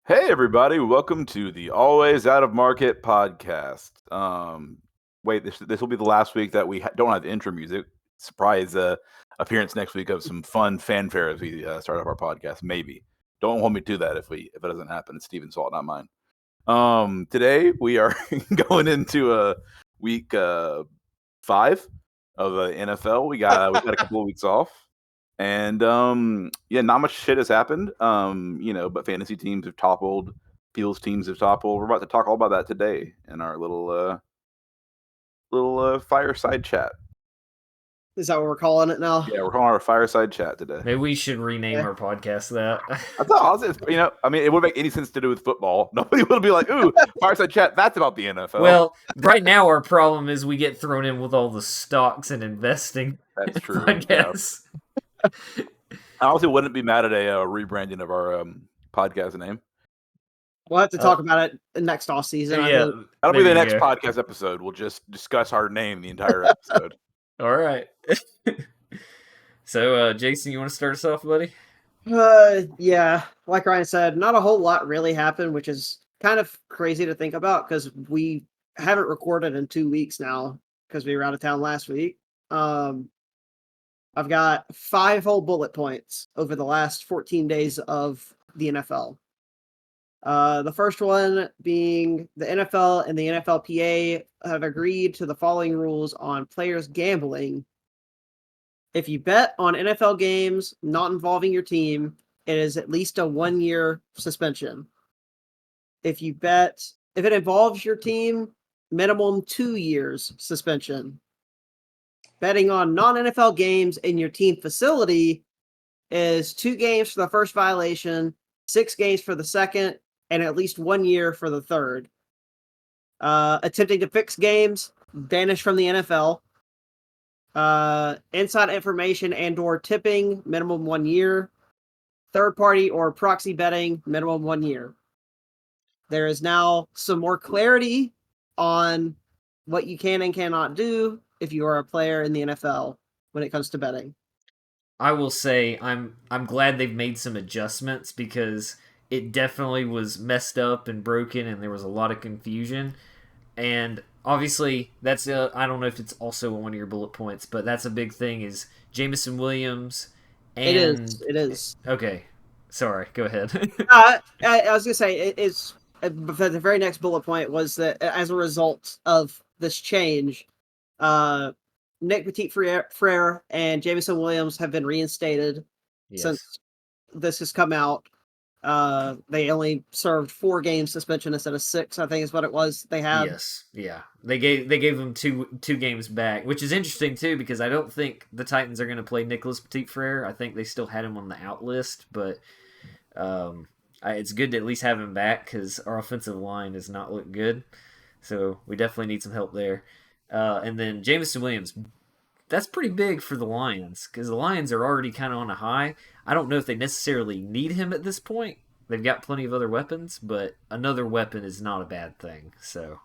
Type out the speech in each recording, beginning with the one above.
Hey everybody, welcome to the Always Out of Market podcast. Wait, this will be the last week that we don't have intro music. Surprise appearance next week of some fun fanfare as we start off our podcast. Maybe don't hold me to that if it doesn't happen. It's Steven's fault, not mine. Today we are going into week 5 of the NFL. We've had a couple of weeks off. And not much shit has happened. But fantasy teams have toppled, Fields teams have toppled. We're about to talk all about that today in our little fireside chat. Is that what we're calling it now? Yeah, we're calling our fireside chat today. Maybe we should rename our podcast that. I thought, it wouldn't make any sense to do with football. Nobody would be like, "Ooh, fireside chat." That's about the NFL. Well, right now our problem is we get thrown in with all the stocks and investing. That's true. Podcasts. Yeah. I honestly wouldn't be mad at a rebranding of our podcast name. We'll have to talk about it next off season. Yeah, that'll be the next podcast episode. We'll just discuss our name the entire episode. All right. So, Jason, you want to start us off, buddy? Yeah. Like Ryan said, not a whole lot really happened, which is kind of crazy to think about because we haven't recorded in 2 weeks now because we were out of town last week. I've got 5 whole bullet points over the last 14 days of the NFL. The first one being the NFL and the NFLPA have agreed to the following rules on players gambling. If you bet on NFL games not involving your team, it is at least a 1-year suspension. If it involves your team, minimum 2 years suspension. Betting on non-NFL games in your team facility is 2 games for the first violation, 6 games for the second, and at least 1 year for the third. Attempting to fix games, banished from the NFL. Inside information and or tipping, minimum 1 year. Third party or proxy betting, minimum 1 year. There is now some more clarity on what you can and cannot do if you are a player in the NFL when it comes to betting. I will say I'm glad they've made some adjustments because it definitely was messed up and broken and there was a lot of confusion. And obviously that's I don't know if it's also one of your bullet points, but that's a big thing is Jameson Williams and it is. Okay. Sorry, go ahead. I was going to say the very next bullet point was that as a result of this change, Nick Petit-Frere and Jameson Williams have been reinstated since this has come out. They only served 4 game suspension instead of 6, I think is what it was they had. Yes, yeah. They gave them two games back, which is interesting too because I don't think the Titans are going to play Nicholas Petit-Frere. I think they still had him on the out list, but it's good to at least have him back because our offensive line does not look good. So we definitely need some help there. And then Jameson Williams, that's pretty big for the Lions because the Lions are already kind of on a high. I don't know if they necessarily need him at this point. They've got plenty of other weapons, but another weapon is not a bad thing. So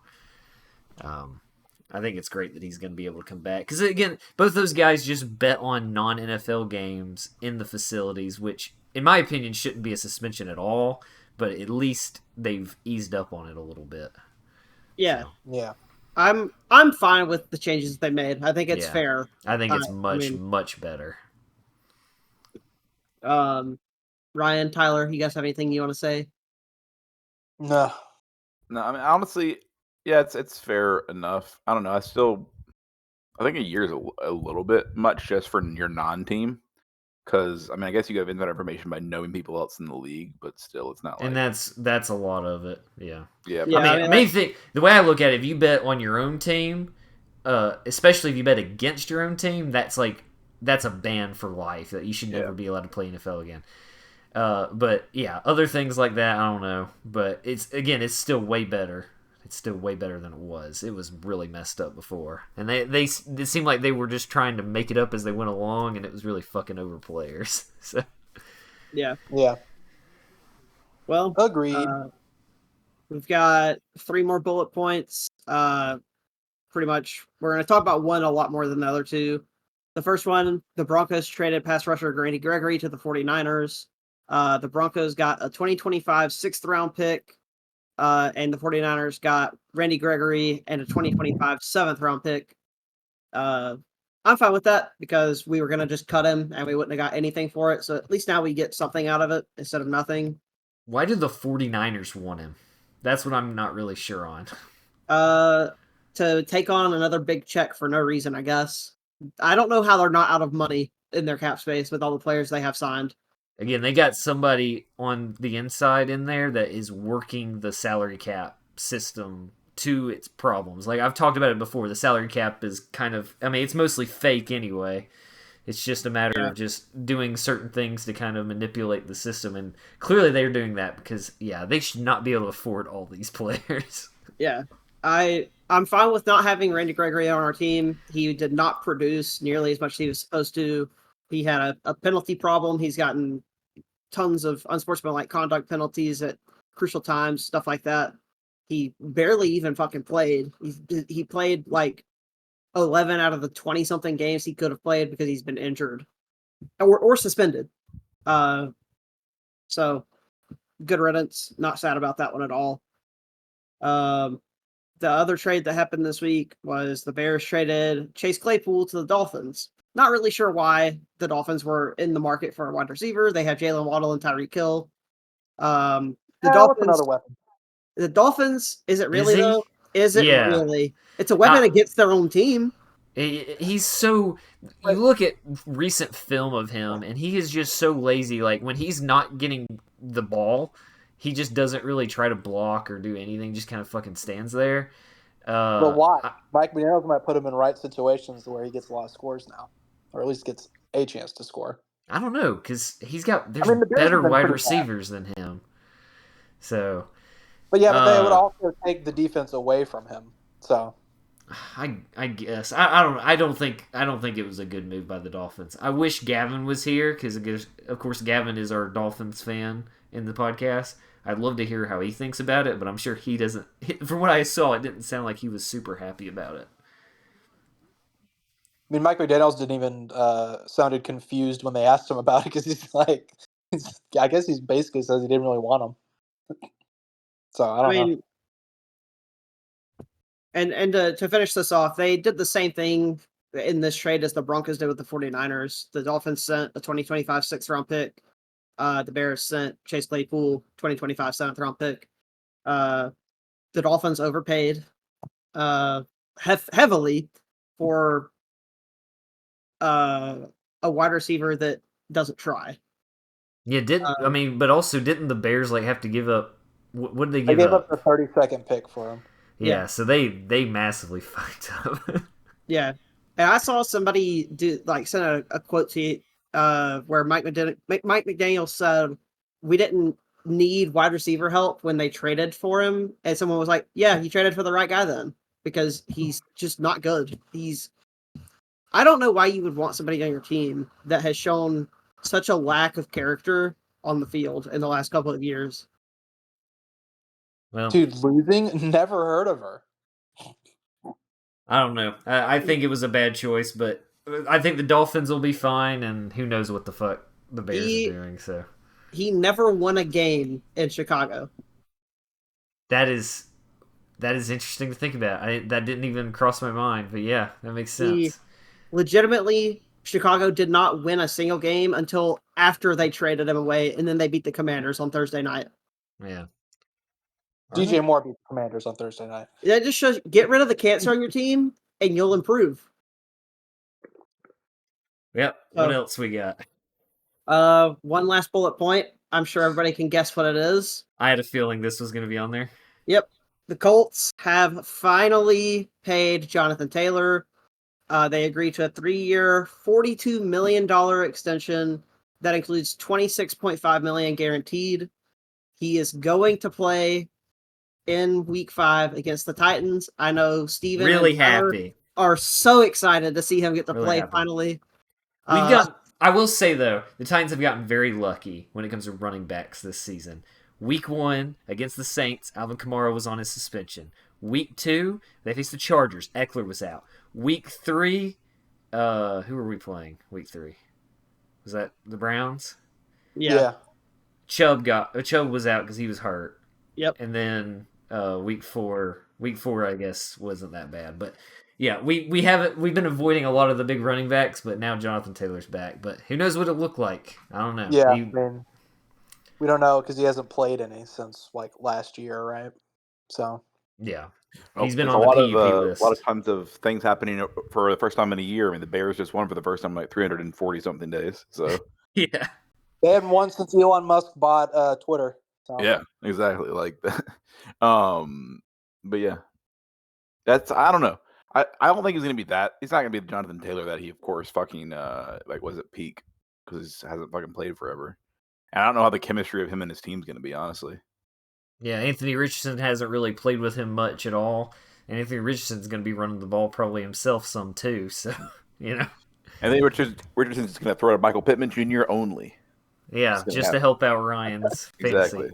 I think it's great that he's going to be able to come back. Because, again, both those guys just bet on non-NFL games in the facilities, which, in my opinion, shouldn't be a suspension at all. But at least they've eased up on it a little bit. Yeah. So. Yeah. I'm fine with the changes they made. I think it's fair. I think it's much better. Ryan, Tyler, you guys have anything you want to say? No. I mean, honestly, yeah, it's fair enough. I don't know. I think a year is a little bit much just for your non-team. Because, I mean, I guess you have inside information by knowing people else in the league, but still, it's not like... And that's a lot of it, yeah. Yeah. I mean, main thing, the way I look at it, if you bet on your own team, especially if you bet against your own team, that's a ban for life. That you should never be allowed to play NFL again. But, yeah, other things like that, I don't know. But, it's still way better. It's still way better than it was. It was really messed up before. And it seemed like they were just trying to make it up as they went along, and it was really fucking over players. So. Yeah. Yeah. Well, agreed. We've got 3 more bullet points. Pretty much, we're going to talk about one a lot more than the other 2. The first one, the Broncos traded pass rusher Randy Gregory to the 49ers. The Broncos got a 2025 6th-round pick, and the 49ers got Randy Gregory and a 2025 7th-round pick. I'm fine with that because we were going to just cut him and we wouldn't have got anything for it. So at least now we get something out of it instead of nothing. Why did the 49ers want him? That's what I'm not really sure on. To take on another big check for no reason, I guess. I don't know how they're not out of money in their cap space with all the players they have signed. Again, they got somebody on the inside in there that is working the salary cap system to its problems. Like I've talked about it before, the salary cap is kind of, I mean, it's mostly fake anyway. It's just a matter of just doing certain things to kind of manipulate the system, and clearly they're doing that because, yeah, they should not be able to afford all these players. Yeah, I'm fine with not having Randy Gregory on our team. He did not produce nearly as much as he was supposed to. He had a penalty problem. He's gotten tons of unsportsmanlike conduct penalties at crucial times, stuff like that. He barely even fucking played. He played like 11 out of the 20-something games he could have played because he's been injured or suspended. So good riddance. Not sad about that one at all. The other trade that happened this week was the Bears traded Chase Claypool to the Dolphins. Not really sure why the Dolphins were in the market for a wide receiver. They have Jalen Waddle and Tyreek Hill. The Dolphins, another weapon. The Dolphins, is it really though? Is it really? It's a weapon against their own team. He's so. You look at recent film of him, and he is just so lazy. Like when he's not getting the ball, he just doesn't really try to block or do anything. Just kind of fucking stands there. But why? Mike McDaniels might put him in right situations where he gets a lot of scores now, or at least gets a chance to score. I don't know because there's better wide receivers than him. So. But yeah, but they would also take the defense away from him. So. I guess I don't think it was a good move by the Dolphins. I wish Gavin was here because of course Gavin is our Dolphins fan in the podcast. I'd love to hear how he thinks about it, but I'm sure he doesn't. From what I saw, it didn't sound like he was super happy about it. I mean, Mike McDaniels didn't even sounded confused when they asked him about it because he's like, I guess he basically says he didn't really want him. So I don't know. And to finish this off, they did the same thing in this trade as the Broncos did with the 49ers. The Dolphins sent a 2025 6th-round pick. The Bears sent Chase Claypool 2025 7th-round pick. The Dolphins overpaid heavily for a wide receiver that doesn't try. Yeah, but also didn't the Bears have to give up? What did they give up? They gave up the 32nd pick for him. Yeah, so they massively fucked up. Yeah, and I saw somebody send a quote tweet where Mike McDaniel said we didn't need wide receiver help when they traded for him, and someone was like, "Yeah, he traded for the right guy then because he's just not good." I don't know why you would want somebody on your team that has shown such a lack of character on the field in the last couple of years. Well, dude, losing? Never heard of her. I don't know. I think it was a bad choice, but I think the Dolphins will be fine, and who knows what the fuck the Bears are doing. So he never won a game in Chicago. That is interesting to think about. That didn't even cross my mind, but yeah, that makes sense. Legitimately, Chicago did not win a single game until after they traded him away, and then they beat the Commanders on Thursday night. Yeah. DJ Moore beat the Commanders on Thursday night. That just shows get rid of the cancer on your team, and you'll improve. Yep. What else we got? One last bullet point. I'm sure everybody can guess what it is. I had a feeling this was going to be on there. Yep. The Colts have finally paid Jonathan Taylor. They agreed to a 3-year, $42 million extension that includes $26.5 million guaranteed. He is going to play in Week 5 against the Titans. I know Steven really happy. Are so excited to see him get to play happy. Finally. I will say though, the Titans have gotten very lucky when it comes to running backs this season. Week 1 against the Saints, Alvin Kamara was on his suspension. Week 2, they faced the Chargers. Eckler was out. Week 3, who were we playing? Week 3, was that the Browns? Yeah. Chubb was out because he was hurt. Yep. And then week four, I guess, wasn't that bad. But yeah, we've been avoiding a lot of the big running backs, but now Jonathan Taylor's back. But who knows what it looked like? I don't know. Yeah, I mean, we don't know because he hasn't played any since like last year, right? So yeah, well, he's been there's on the PUP list. A lot of times of things happening for the first time in a year. I mean, the Bears just won for the first time in like 340 something days. So yeah, they hadn't won since Elon Musk bought Twitter. So. Yeah, exactly. Like that. But yeah, I don't know. I don't think he's gonna be that. He's not gonna be the Jonathan Taylor that he, of course, fucking like was at peak because he hasn't fucking played forever. And I don't know how the chemistry of him and his team's gonna be, honestly. Yeah, Anthony Richardson hasn't really played with him much at all. And Anthony Richardson's going to be running the ball probably himself some too, so, you know. And then Richardson's going to throw to Michael Pittman Jr. only. Yeah, just to help out Ryan's fantasy. Exactly.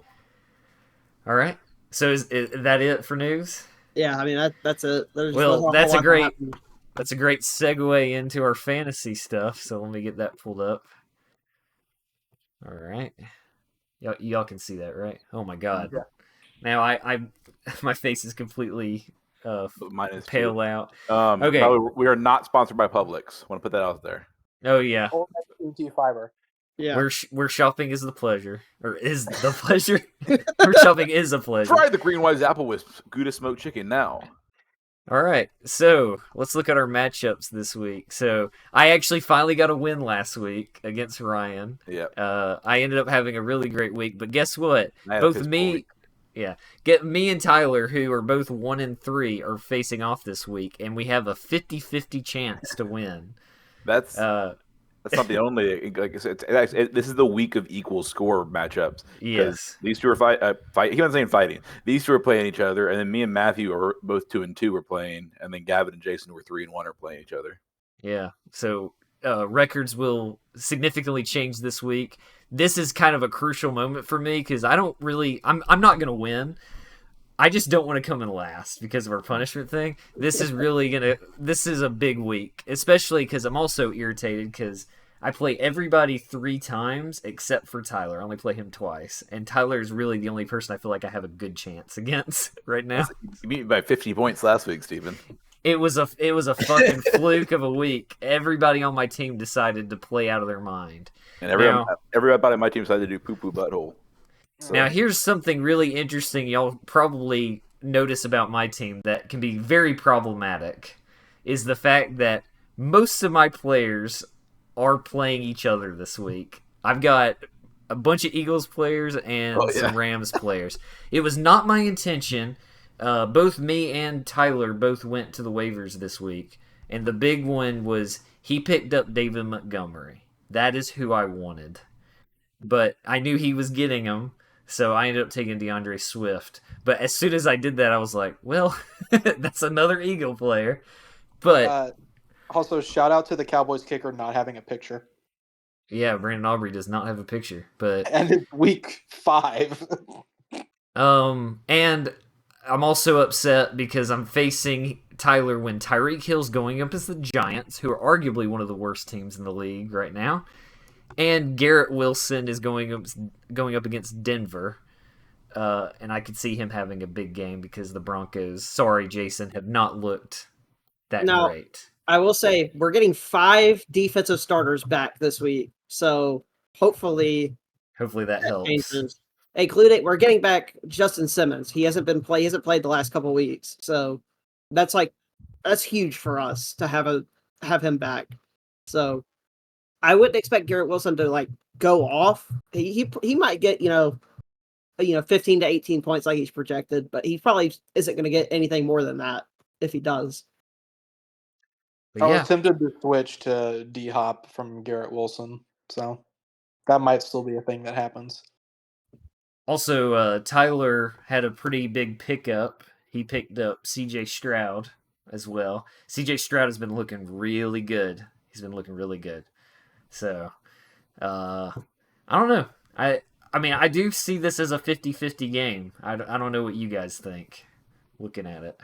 All right. So is that it for news? Yeah, I mean that's it. That's a great segue into our fantasy stuff. So let me get that pulled up. All right. Y'all can see that, right? Oh my god. Yeah. Now I my face is completely pale out. Okay. We are not sponsored by Publix. Want to put that out there. Oh yeah. Fiber. Yeah. Where shopping is the pleasure, or is the pleasure. Where shopping is a pleasure. Try the Green Wise Apple with Gouda smoked chicken now. All right, so let's look at our matchups this week. So I actually finally got a win last week against Ryan. Yeah. I ended up having a really great week, but guess what? Both me and Tyler, who are both 1-3, are facing off this week, and we have a 50-50 chance to win. That's not the only. Like I said, this is the week of equal score matchups. Yes, these two are fight. He wasn't saying fighting. These two are playing each other, and then me and Matthew are both 2-2. We're playing, and then Gavin and Jason, who are 3-1, are playing each other. Yeah. So records will significantly change this week. This is kind of a crucial moment for me because I'm not gonna win. I just don't want to come in last because of our punishment thing. This is a big week, especially because I'm also irritated because I play everybody 3 times except for Tyler. I only play him twice, and Tyler is really the only person I feel like I have a good chance against right now. You beat me by 50 points last week, Steven. It was a fucking fluke of a week. Everybody on my team decided to play out of their mind. And everybody on my team decided to do poo-poo butthole. So. Now, here's something really interesting y'all probably notice about my team that can be very problematic, is the fact that most of my players are playing each other this week. I've got a bunch of Eagles players and some Rams players. It was not my intention. Both me and Tyler both went to the waivers this week, and the big one was he picked up David Montgomery. That is who I wanted. But I knew he was getting him, so I ended up taking DeAndre Swift. But as soon as I did that, I was like, well, that's another Eagle player. But also, shout out to the Cowboys kicker not having a picture. Yeah, Brandon Aubrey does not have a picture. And it's week 5. And I'm also upset because I'm facing Tyler when Tyreek Hill's going up as the Giants, who are arguably one of the worst teams in the league right now. And Garrett Wilson is going up against Denver. And I could see him having a big game because the Broncos, sorry, Jason, have not looked that great. I will say we're getting 5 defensive starters back this week. So hopefully that helps. Changes. Including, we're getting back Justin Simmons. He hasn't played the last couple of weeks. So that's huge for us to have him back. So I wouldn't expect Garrett Wilson to go off. He might get 15 to 18 points like he's projected, but he probably isn't going to get anything more than that if he does. I was tempted to switch to D-Hop from Garrett Wilson, so that might still be a thing that happens. Also, Tyler had a pretty big pickup. He picked up C.J. Stroud as well. C.J. Stroud has been looking really good. He's been looking really good. So, I don't know. I mean, I do see this as a 50-50 game. I don't know what you guys think looking at it.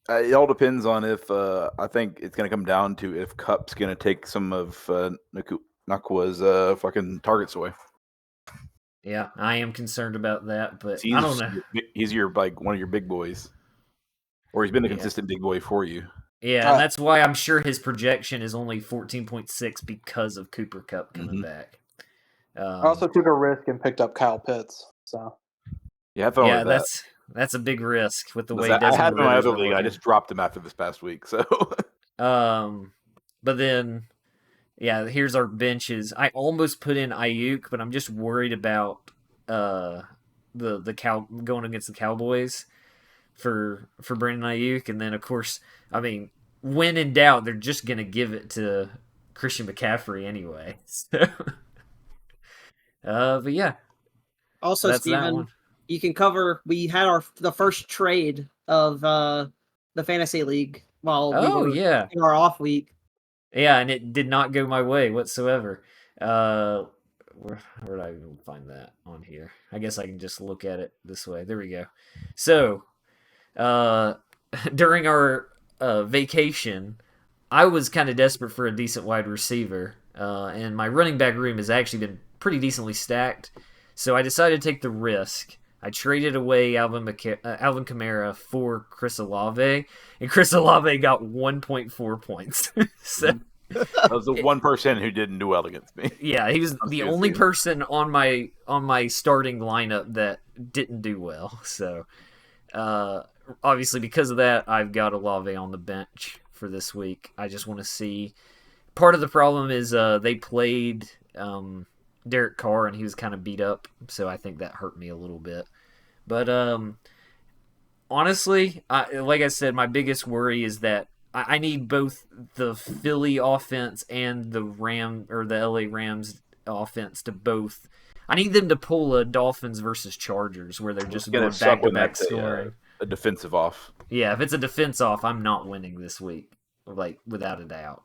It all depends on if I think it's going to come down to if Kupp's going to take some of Nakua's fucking targets away. Yeah, I am concerned about that, but He's I don't know. He's your like one of your big boys, or he's been a Yeah. consistent big boy for you. Yeah, and that's why I'm sure his projection is only 14.6 because of Cooper Kupp coming back. I also took a risk and picked up Kyle Pitts. So Yeah, have fun with that. That's a big risk with the way I Desmond had him in my Ritters other were league. I looking. just dropped him after this past week. So, But then, yeah, here's our benches. I almost put in Ayuk, but I'm just worried about going against the Cowboys for Brandon Ayuk, and then of course, I mean, when in doubt, they're just gonna give it to Christian McCaffrey anyway. So, but yeah. Also, That's that Steven, one. you can cover. We had the first trade of the fantasy league while we were in our off week. Yeah, and it did not go my way whatsoever. Where did I even find that on here? I guess I can just look at it this way. There we go. So, during our vacation, I was kind of desperate for a decent wide receiver, and my running back room has actually been pretty decently stacked. So I decided to take the risk. I traded away Alvin Kamara for Chris Olave, and Chris Olave got 1.4 points. So that was the 1% who didn't do well against me. Yeah, he was the only person on my starting lineup that didn't do well. So obviously because of that, I've got Olave on the bench for this week. I just want to see. Part of the problem is they played Derek Carr, and he was kind of beat up, so I think that hurt me a little bit. But honestly, like I said, my biggest worry is that I need both the Philly offense and the LA Rams offense to both. I need them to pull a Dolphins versus Chargers where they're just going back-to-back scoring. A defensive off. Yeah, if it's a defense off, I'm not winning this week, like without a doubt.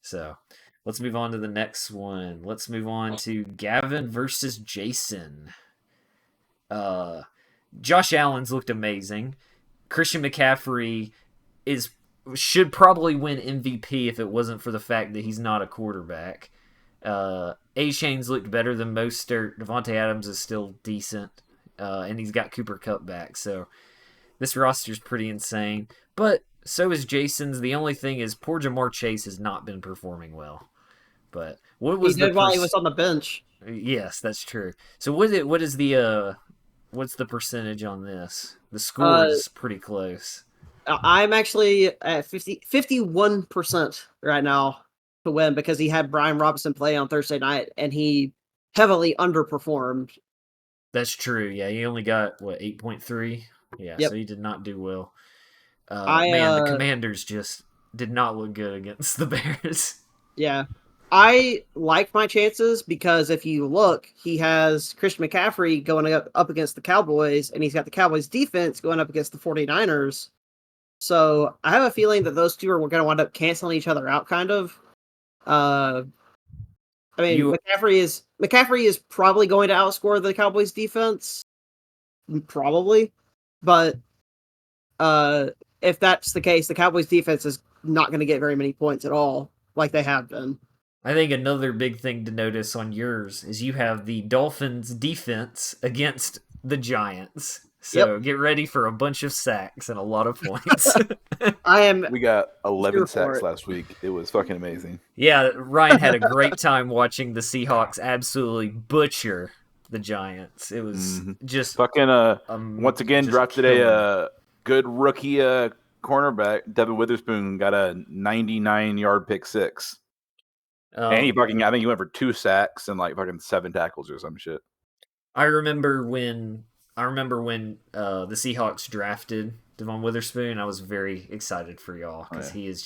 So let's move on to the next one. Let's move on to Gavin versus Jason. Josh Allen's looked amazing. Christian McCaffrey should probably win MVP if it wasn't for the fact that he's not a quarterback. A-Chain's looked better than Mostert. Devontae Adams is still decent. And he's got Cooper Kupp back. So this roster's pretty insane. But so is Jason's. The only thing is poor Jamar Chase has not been performing well. But what was he did while he was on the bench? Yes, that's true. So what's the percentage on this? The score is pretty close. I'm actually at 51% right now to win because he had Brian Robinson play on Thursday night and he heavily underperformed. That's true. Yeah, he only got 8.3. Yeah, yep. So he did not do well. The Commanders just did not look good against the Bears. Yeah. I like my chances because if you look, he has Christian McCaffrey going up against the Cowboys, and he's got the Cowboys defense going up against the 49ers. So I have a feeling that those two are going to wind up canceling each other out, kind of. McCaffrey is probably going to outscore the Cowboys defense, probably, but if that's the case, the Cowboys defense is not going to get very many points at all, like they have been. I think another big thing to notice on yours is you have the Dolphins defense against the Giants. So Get ready for a bunch of sacks and a lot of points. We got 11 sacks last week. It was fucking amazing. Yeah, Ryan had a great time watching the Seahawks absolutely butcher the Giants. It was just fucking once again drafted a good rookie cornerback. Devin Witherspoon got a 99-yard pick six. And I think he went for 2 sacks and like fucking 7 tackles or some shit. I remember when the Seahawks drafted Devon Witherspoon. I was very excited for y'all because he's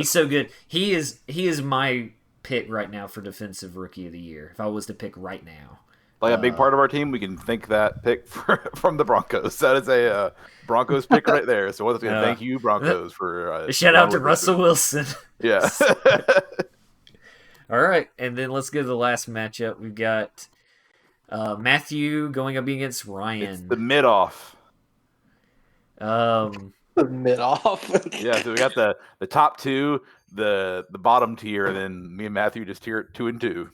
so good. He is my pick right now for Defensive Rookie of the Year. If I was to pick right now, like a big part of our team, we can thank that pick from the Broncos. That is a Broncos pick right there. So what's going to thank you, Broncos, for shout out to Russell Wilson. Yeah. All right, and then let's go to the last matchup. We've got Matthew going up against Ryan. It's the mid-off. The mid-off. Yeah, so we got the top two, the bottom tier, and then me and Matthew just tier 2 and 2.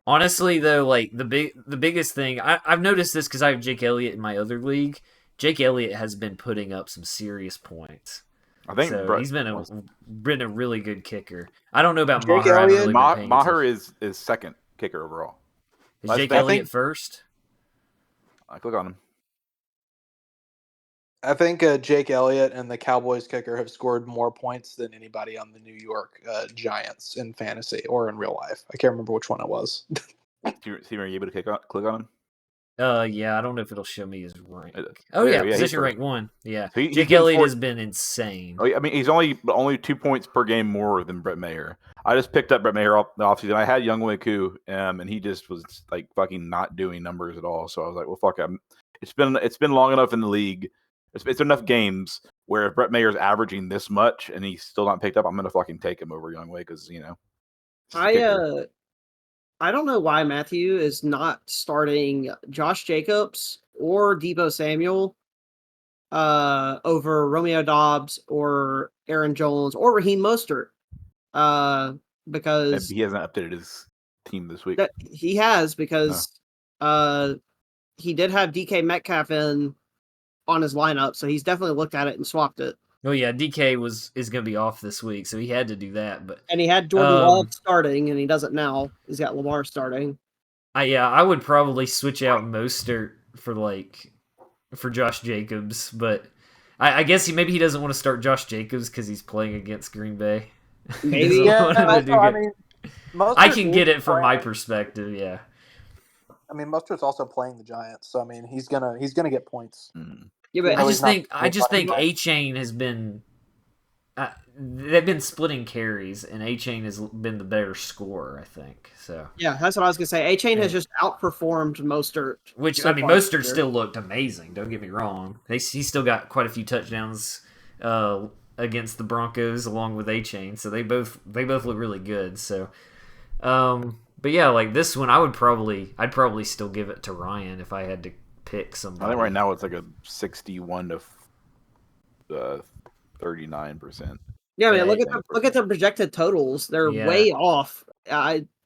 Honestly, though, like the biggest thing I've noticed this because I have Jake Elliott in my other league. Jake Elliott has been putting up some serious points. I think So Brett he's been was a really good kicker. I don't know about Jake Maher. I haven't Elliott- really been paying Maher attention. is second kicker overall. Is Last Jake thing- Elliott first? I click on him. I think Jake Elliott and the Cowboys kicker have scored more points than anybody on the New York Giants in fantasy or in real life. I can't remember which one it was. See, are you able to click on him? Yeah, I don't know if it'll show me his rank. Oh, yeah, he's Position first. rank 1. Yeah, So he's Jake getting Elliott four- has been insane. I mean, he's only 2 points per game more than Brett Maher. I just picked up Brett Maher off the offseason. I had Younghoe Koo, and he just was like fucking not doing numbers at all. So I was like, well, fuck. It's been long enough in the league. It's enough games where if Brett Maher's averaging this much and he's still not picked up, I'm gonna fucking take him over Younghoe because he's a kicker. I don't know why Matthew is not starting Josh Jacobs or Deebo Samuel over Romeo Dobbs or Aaron Jones or Raheem Mostert. Because He hasn't updated his team this week. he has because he did have DK Metcalf in on his lineup, so he's definitely looked at it and swapped it. Oh yeah, DK is going to be off this week, so he had to do that. But And he had Jordan Love starting, and he doesn't now. He's got Lamar starting. I would probably switch out Mostert for Josh Jacobs, but I guess maybe he doesn't want to start Josh Jacobs because he's playing against Green Bay. Maybe. I can get it from my perspective. Yeah. I mean, Mostert's also playing the Giants, so I mean, he's gonna get points. Yeah, but I just think A-Chain has been. They've been splitting carries, and A-Chain has been the better scorer, I think. So yeah, that's what I was gonna say. A-Chain has just outperformed Mostert. Which, I mean, Mostert still looked amazing. Don't get me wrong. He's still got quite a few touchdowns against the Broncos, along with A-Chain. So they both look really good. So, but yeah, like this one, I'd probably still give it to Ryan if I had to pick somebody. I think right now it's like a 61 to 39%. Yeah, I mean, look at the projected totals. They're way off.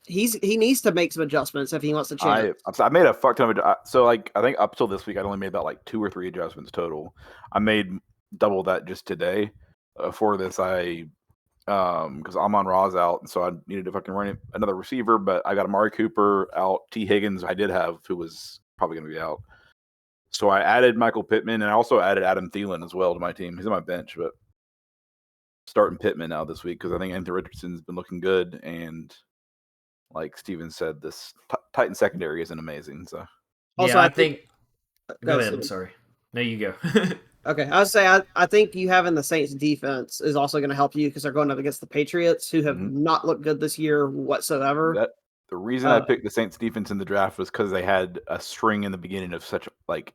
He needs to make some adjustments if he wants to change. I made a fuck ton of so like I think up till this week I'd only made about like 2 or 3 adjustments total. I made double that just today. For this, because Amon-Ra's out, and so I needed to fucking run another receiver. But I got Amari Cooper out. T. Higgins I did have, who was probably going to be out. So I added Michael Pittman, and I also added Adam Thielen as well to my team. He's on my bench, but starting Pittman now this week because I think Anthony Richardson's been looking good, and like Steven said, this Titan secondary isn't amazing. So also, I think. Go ahead. I'm sorry. No, you go. Okay, I would say I think you having the Saints defense is also going to help you because they're going up against the Patriots, who have not looked good this year whatsoever. The reason I picked the Saints defense in the draft was because they had a string in the beginning of such like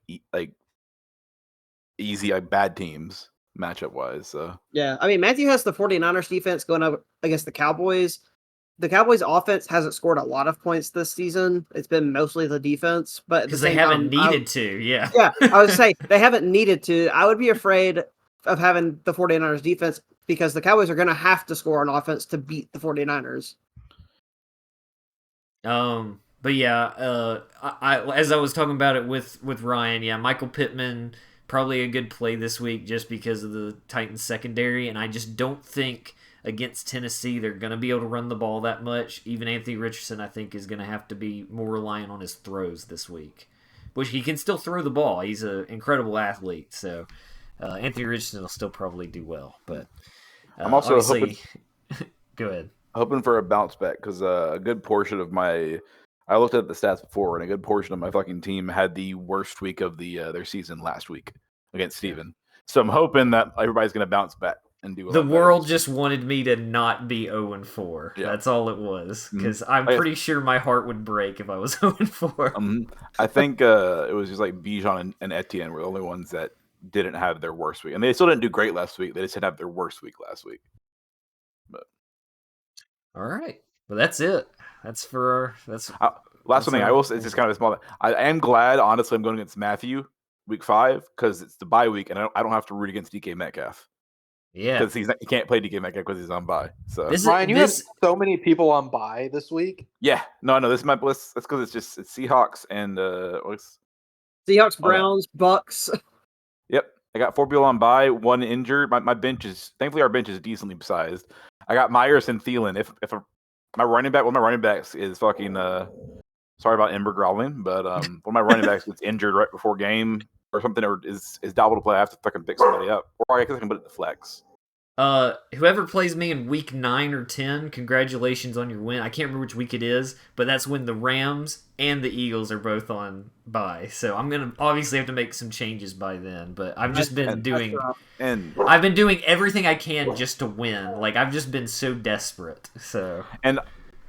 easy bad teams matchup wise. So yeah, I mean Matthew has the 49ers defense going up against the Cowboys. The Cowboys offense hasn't scored a lot of points this season. It's been mostly the defense, but because they haven't needed to. Yeah, I would say they haven't needed to. I would be afraid of having the 49ers defense because the Cowboys are going to have to score on offense to beat the 49ers. But yeah, I as I was talking about it with Ryan, yeah, Michael Pittman probably a good play this week just because of the Titans secondary, and I just don't think against Tennessee they're going to be able to run the ball that much. Even Anthony Richardson, I think, is going to have to be more reliant on his throws this week, which he can still throw the ball. He's an incredible athlete, so Anthony Richardson will still probably do well. But I'm also hoping. Go ahead. Hoping for a bounce back because a good portion of I looked at the stats before, and a good portion of my fucking team had the worst week of their season last week against Steven. So I'm hoping that everybody's going to bounce back and do. The world just wanted me to not be 0-4. Yeah. That's all it was, because I'm pretty sure my heart would break if I was 0-4. I think it was just like Bijan and Etienne were the only ones that didn't have their worst week, and they still didn't do great last week. They just didn't have their worst week last week. But all right, well that's it. That's for last thing I will say. It's just kind of a small. I am glad, honestly, I'm going against Matthew week 5 because it's the bye week, and I don't have to root against DK Metcalf. Yeah. because he can't play DK Metcalf because he's on bye. So Ryan, you have so many people on bye this week. yeah, no, this is my list. That's because it's Seahawks and Seahawks, Browns, Bucks. Yep, I got 4 people on bye, 1 injured. My bench is thankfully our bench is decently sized. I got Myers and Thielen. If my running back, one of my running backs is fucking sorry about Ember growling, but one of my running backs gets injured right before game or something, or is doubtful to play. I have to fucking pick somebody up, or I guess I can put it to flex. Whoever plays me in week 9 or 10, congratulations on your win. I can't remember which week it is, but that's when the Rams and the Eagles are both on bye. So I'm gonna obviously have to make some changes by then. But I've just been doing everything I can just to win. Like I've just been so desperate. So and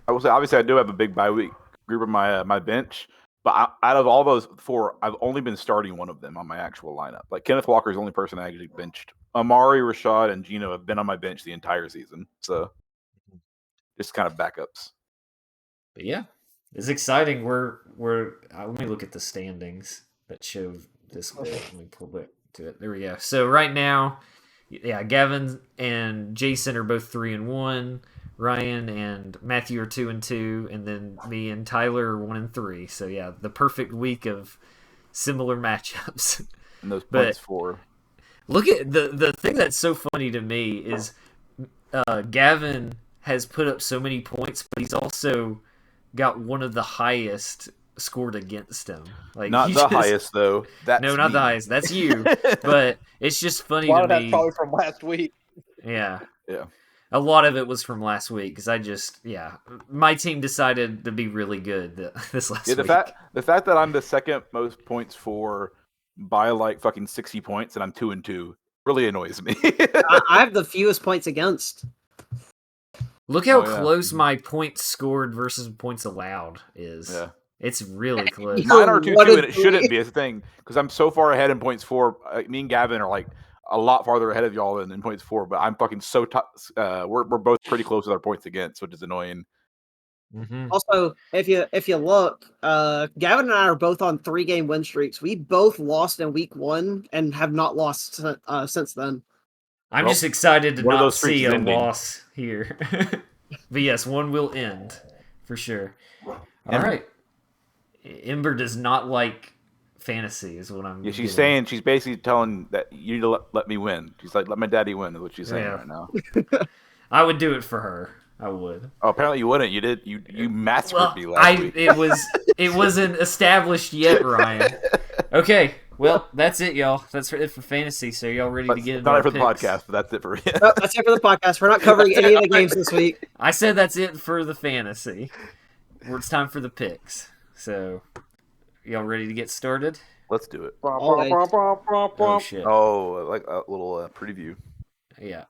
I will say, obviously, I do have a big bye week group of my bench. But out of all those 4, I've only been starting one of them on my actual lineup. Like Kenneth Walker is the only person I actually benched. Amari, Rashad, and Gino have been on my bench the entire season. So just kind of backups. But yeah, it's exciting. We're let me look at the standings that show this way. Let me pull back to it. There we go. So right now, yeah, Gavin and Jason are both 3-1. Ryan and Matthew are 2-2, and then me and Tyler are 1-3. So yeah, the perfect week of similar matchups. And those points for. Look at the thing that's so funny to me is Gavin has put up so many points, but he's also got one of the highest scored against him. Like not the highest though. That's no, not me. the highest. That's you. But it's just funny A lot to of me. that's probably from last week. Yeah. Yeah. A lot of it was from last week because my team decided to be really good this last week. The fact that I'm the second most points for by like fucking 60 points and I'm 2-2 really annoys me. I have the fewest points against. Look how close my points scored versus points allowed is. Yeah. It's really close. Mine are 2-2 and it shouldn't be. It's the thing because I'm so far ahead in points for. Me and Gavin are like a lot farther ahead of y'all in points for, but I'm fucking so we're both pretty close with our points against, which is annoying. Mm-hmm. Also, if you look, Gavin and I are both on 3-game win streaks. We both lost in week 1 and have not lost since then. I'm just excited to not see a ending. loss here. But yes, one will end for sure. All right. Ember does not like fantasy is what I'm she's getting. she's basically telling that you need to let me win. She's like, let my daddy win is what she's saying right now. I would do it for her. I would. Oh, apparently you wouldn't. You did. You massacred me last week. It wasn't established yet, Ryan. Okay, well that's it, y'all. That's it for fantasy. So y'all ready to get into not our it for the picks? podcast, but that's it for No, that's it for the podcast. We're not covering any of the games this week. I said that's it for the fantasy. It's time for the picks. So, y'all ready to get started? Let's do it. Oh shit! Oh, like a little preview. Yeah,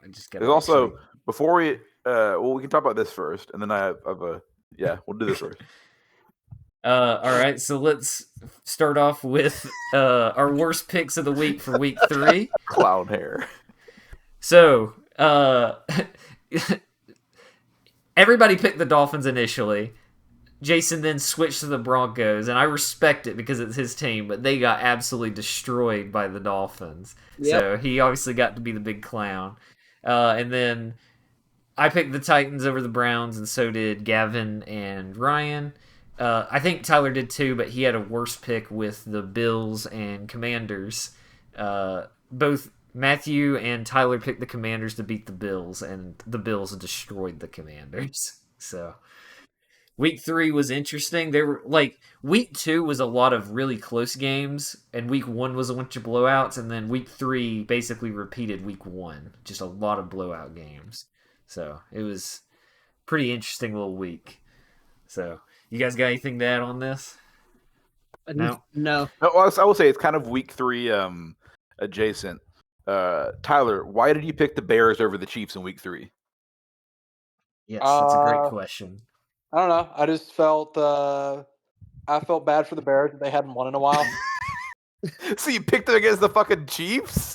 I just got. There's also before we we can talk about this first, and then I have a we'll do this first. All right, so let's start off with our worst picks of the week for week 3. Clown hair. So, everybody picked the Dolphins initially. Jason then switched to the Broncos, and I respect it because it's his team, but they got absolutely destroyed by the Dolphins. Yep. So he obviously got to be the big clown. And then I picked the Titans over the Browns, and so did Gavin and Ryan. I think Tyler did too, but he had a worse pick with the Bills and Commanders. Both Matthew and Tyler picked the Commanders to beat the Bills, and the Bills destroyed the Commanders. So week 3 was interesting. They were week 2 was a lot of really close games, and week 1 was a bunch of blowouts, and then week 3 basically repeated week 1, just a lot of blowout games. So it was pretty interesting little week. So you guys got anything to add on this? No. Well, I will say it's kind of week 3 adjacent. Tyler, why did you pick the Bears over the Chiefs in week 3? Yes, that's a great question. I don't know. I just felt bad for the Bears. They hadn't won in a while. So you picked them against the fucking Chiefs?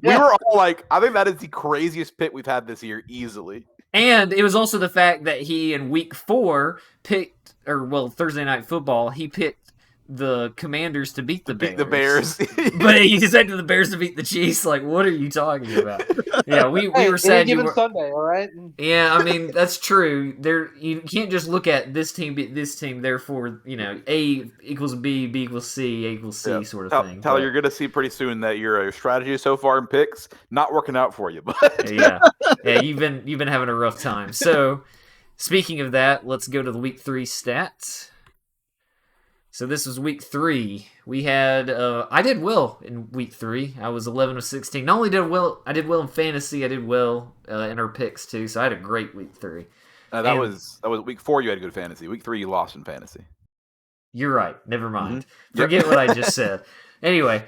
We were all like, I think that is the craziest pick we've had this year, easily. And it was also the fact that he, in week 4, Thursday Night Football, he picked the Commanders to beat the Bears. Beat the Bears. But he said to the Bears to beat the Chiefs. Like, what are you talking about? Yeah, we were sad. Any given Sunday, all right. Yeah, I mean that's true. You can't just look at this team beat this team. Therefore, A equals B, B equals C, A equals C, sort of thing. Tyler, you're going to see pretty soon that your strategy so far in picks not working out for you. But yeah, you've been having a rough time. So, speaking of that, let's go to the week 3 stats. So this was week 3. We had I did well in week 3. I was 11 of 16. Not only I did well in fantasy. I did well in our picks too. So I had a great week 3. that was week 4. You had good fantasy. Week 3, you lost in fantasy. You're right. Never mind. Mm-hmm. Forget what I just said. Anyway,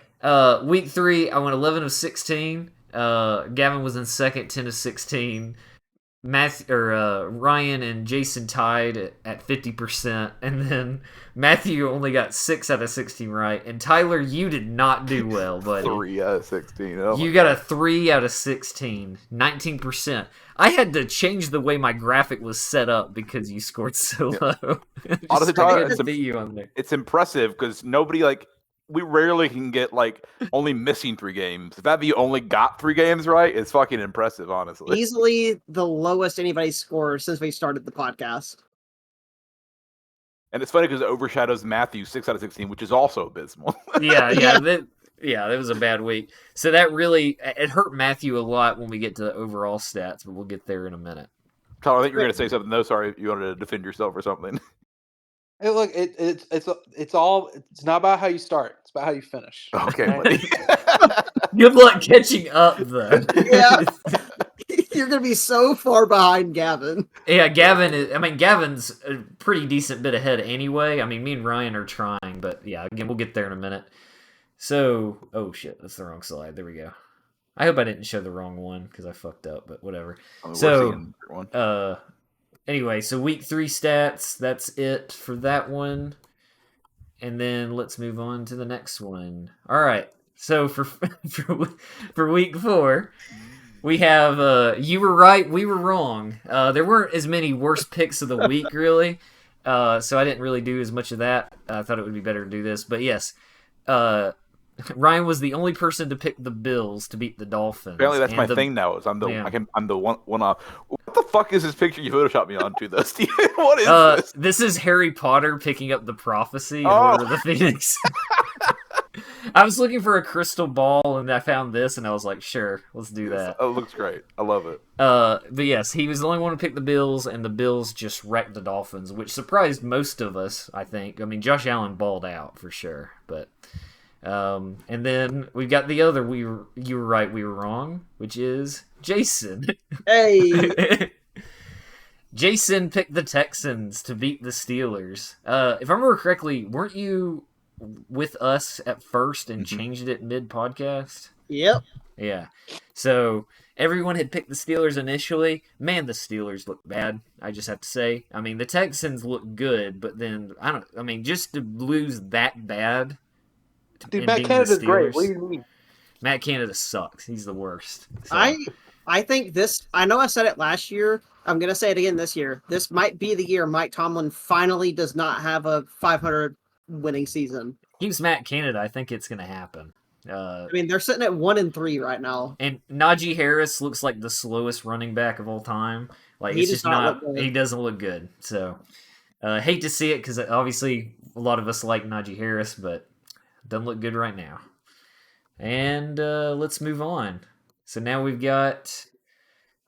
week 3, I went 11 of 16. Gavin was in second, 10 of 16. Ryan and Jason tied at 50%, and then Matthew only got 6 out of 16 right, and Tyler, you did not do well, buddy. 3 out of 16. Oh you got a 3 out of 16, 19%. I had to change the way my graphic was set up because you scored so low. Honestly, Tyler, to beat you on there. It's impressive because nobody we rarely can get only missing 3 games. The fact that you only got 3 games right is fucking impressive, honestly. Easily the lowest anybody's scored since we started the podcast. And it's funny because it overshadows Matthew 6 out of 16, which is also abysmal. Yeah, that was a bad week. So that really it hurt Matthew a lot when we get to the overall stats, but we'll get there in a minute. Tyler, I think you were going to say something. No, sorry, you wanted to defend yourself or something. Hey, look, it's not about how you start; it's about how you finish. Okay, buddy. Good luck catching up, though. Yeah, you're gonna be so far behind Gavin. Yeah, Gavin's a pretty decent bit ahead anyway. I mean, me and Ryan are trying, but yeah, again, we'll get there in a minute. So, oh shit, that's the wrong slide. There we go. I hope I didn't show the wrong one because I fucked up, but whatever. Anyway, so week 3 stats, that's it for that one. And then let's move on to the next one. All right. So for week 4, we have you were right, we were wrong. There weren't as many worst picks of the week really. So I didn't really do as much of that. I thought it would be better to do this, but yes. Ryan was the only person to pick the Bills to beat the Dolphins. Apparently, that's my thing now. Is I'm the one. What the fuck is this picture you photoshopped me onto, though, Steven? What is this? This is Harry Potter picking up the prophecy in Order of the Phoenix. I was looking for a crystal ball, and I found this, and I was like, sure, let's do that. Oh, it looks great. I love it. But yes, he was the only one to pick the Bills, and the Bills just wrecked the Dolphins, which surprised most of us, I think. I mean, Josh Allen balled out for sure, but. And then we've got the other you were right, we were wrong, which is Jason. Hey. Jason picked the Texans to beat the Steelers. If I remember correctly, weren't you with us at first and changed it mid-podcast? Yep. Yeah. So everyone had picked the Steelers initially. Man, the Steelers look bad, I just have to say. I mean, the Texans look good, but then, just to lose that bad... Dude, Matt Canada's great. What do you mean? Matt Canada sucks. He's the worst. So. I think this... I know I said it last year. I'm going to say it again this year. This might be the year Mike Tomlin finally does not have a 500 winning season. Keeps Matt Canada. I think it's going to happen. They're sitting at 1-3 right now. And Najee Harris looks like the slowest running back of all time. Like he it's just not. He doesn't look good. So hate to see it because obviously a lot of us like Najee Harris, but doesn't look good right now. And let's move on. So now we've got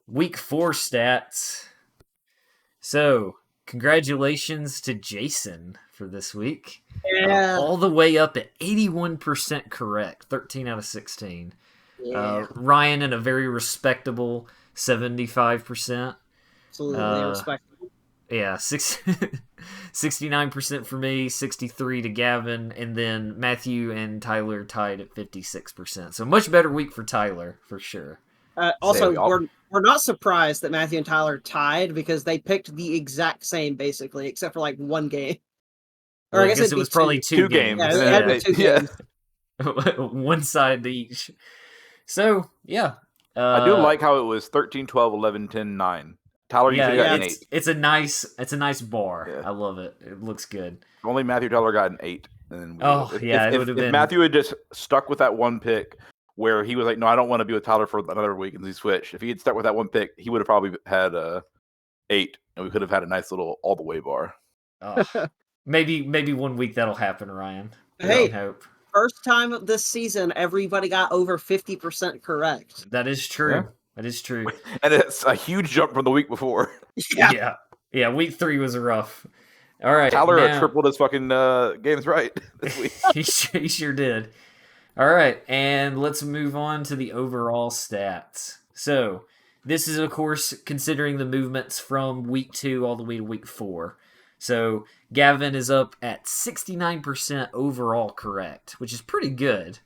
week 4 stats. So congratulations to Jason for this week. Yeah. All the way up at 81% correct, 13 out of 16. Yeah. Ryan in a very respectable 75%. Absolutely respectable. Yeah, 69% for me, 63% to Gavin, and then Matthew and Tyler tied at 56%. So much better week for Tyler, for sure. Also, we're not surprised that Matthew and Tyler tied because they picked the exact same, basically, except for like one game. Or I guess it was probably two games. Yeah, it had to be 2 games. One side to each. So, yeah. I do like how it was 13, 12, 11, 10, 9. Tyler, you got an 8. It's a nice bar. Yeah. I love it. It looks good. Only Matthew Tyler got an 8. And Oh, yeah, it would have if been. Matthew had just stuck with that one pick where he was like, no, I don't want to be with Tyler for another week, and he switched. If he had stuck with that one pick, he would have probably had 8, and we could have had a nice little all the way bar. Oh, maybe 1 week that'll happen, Ryan. We Hey. can hope. First time of this season, everybody got over 50% correct. That is true. Yeah. That is true. And it's a huge jump from the week before. Yeah. Yeah. Week 3 was rough. All right, Tyler now, tripled his fucking games right this week. he sure did. All right, and let's move on to the overall stats. So this is, of course, considering the movements from week 2 all the way to week 4. So Gavin is up at 69% overall correct, which is pretty good.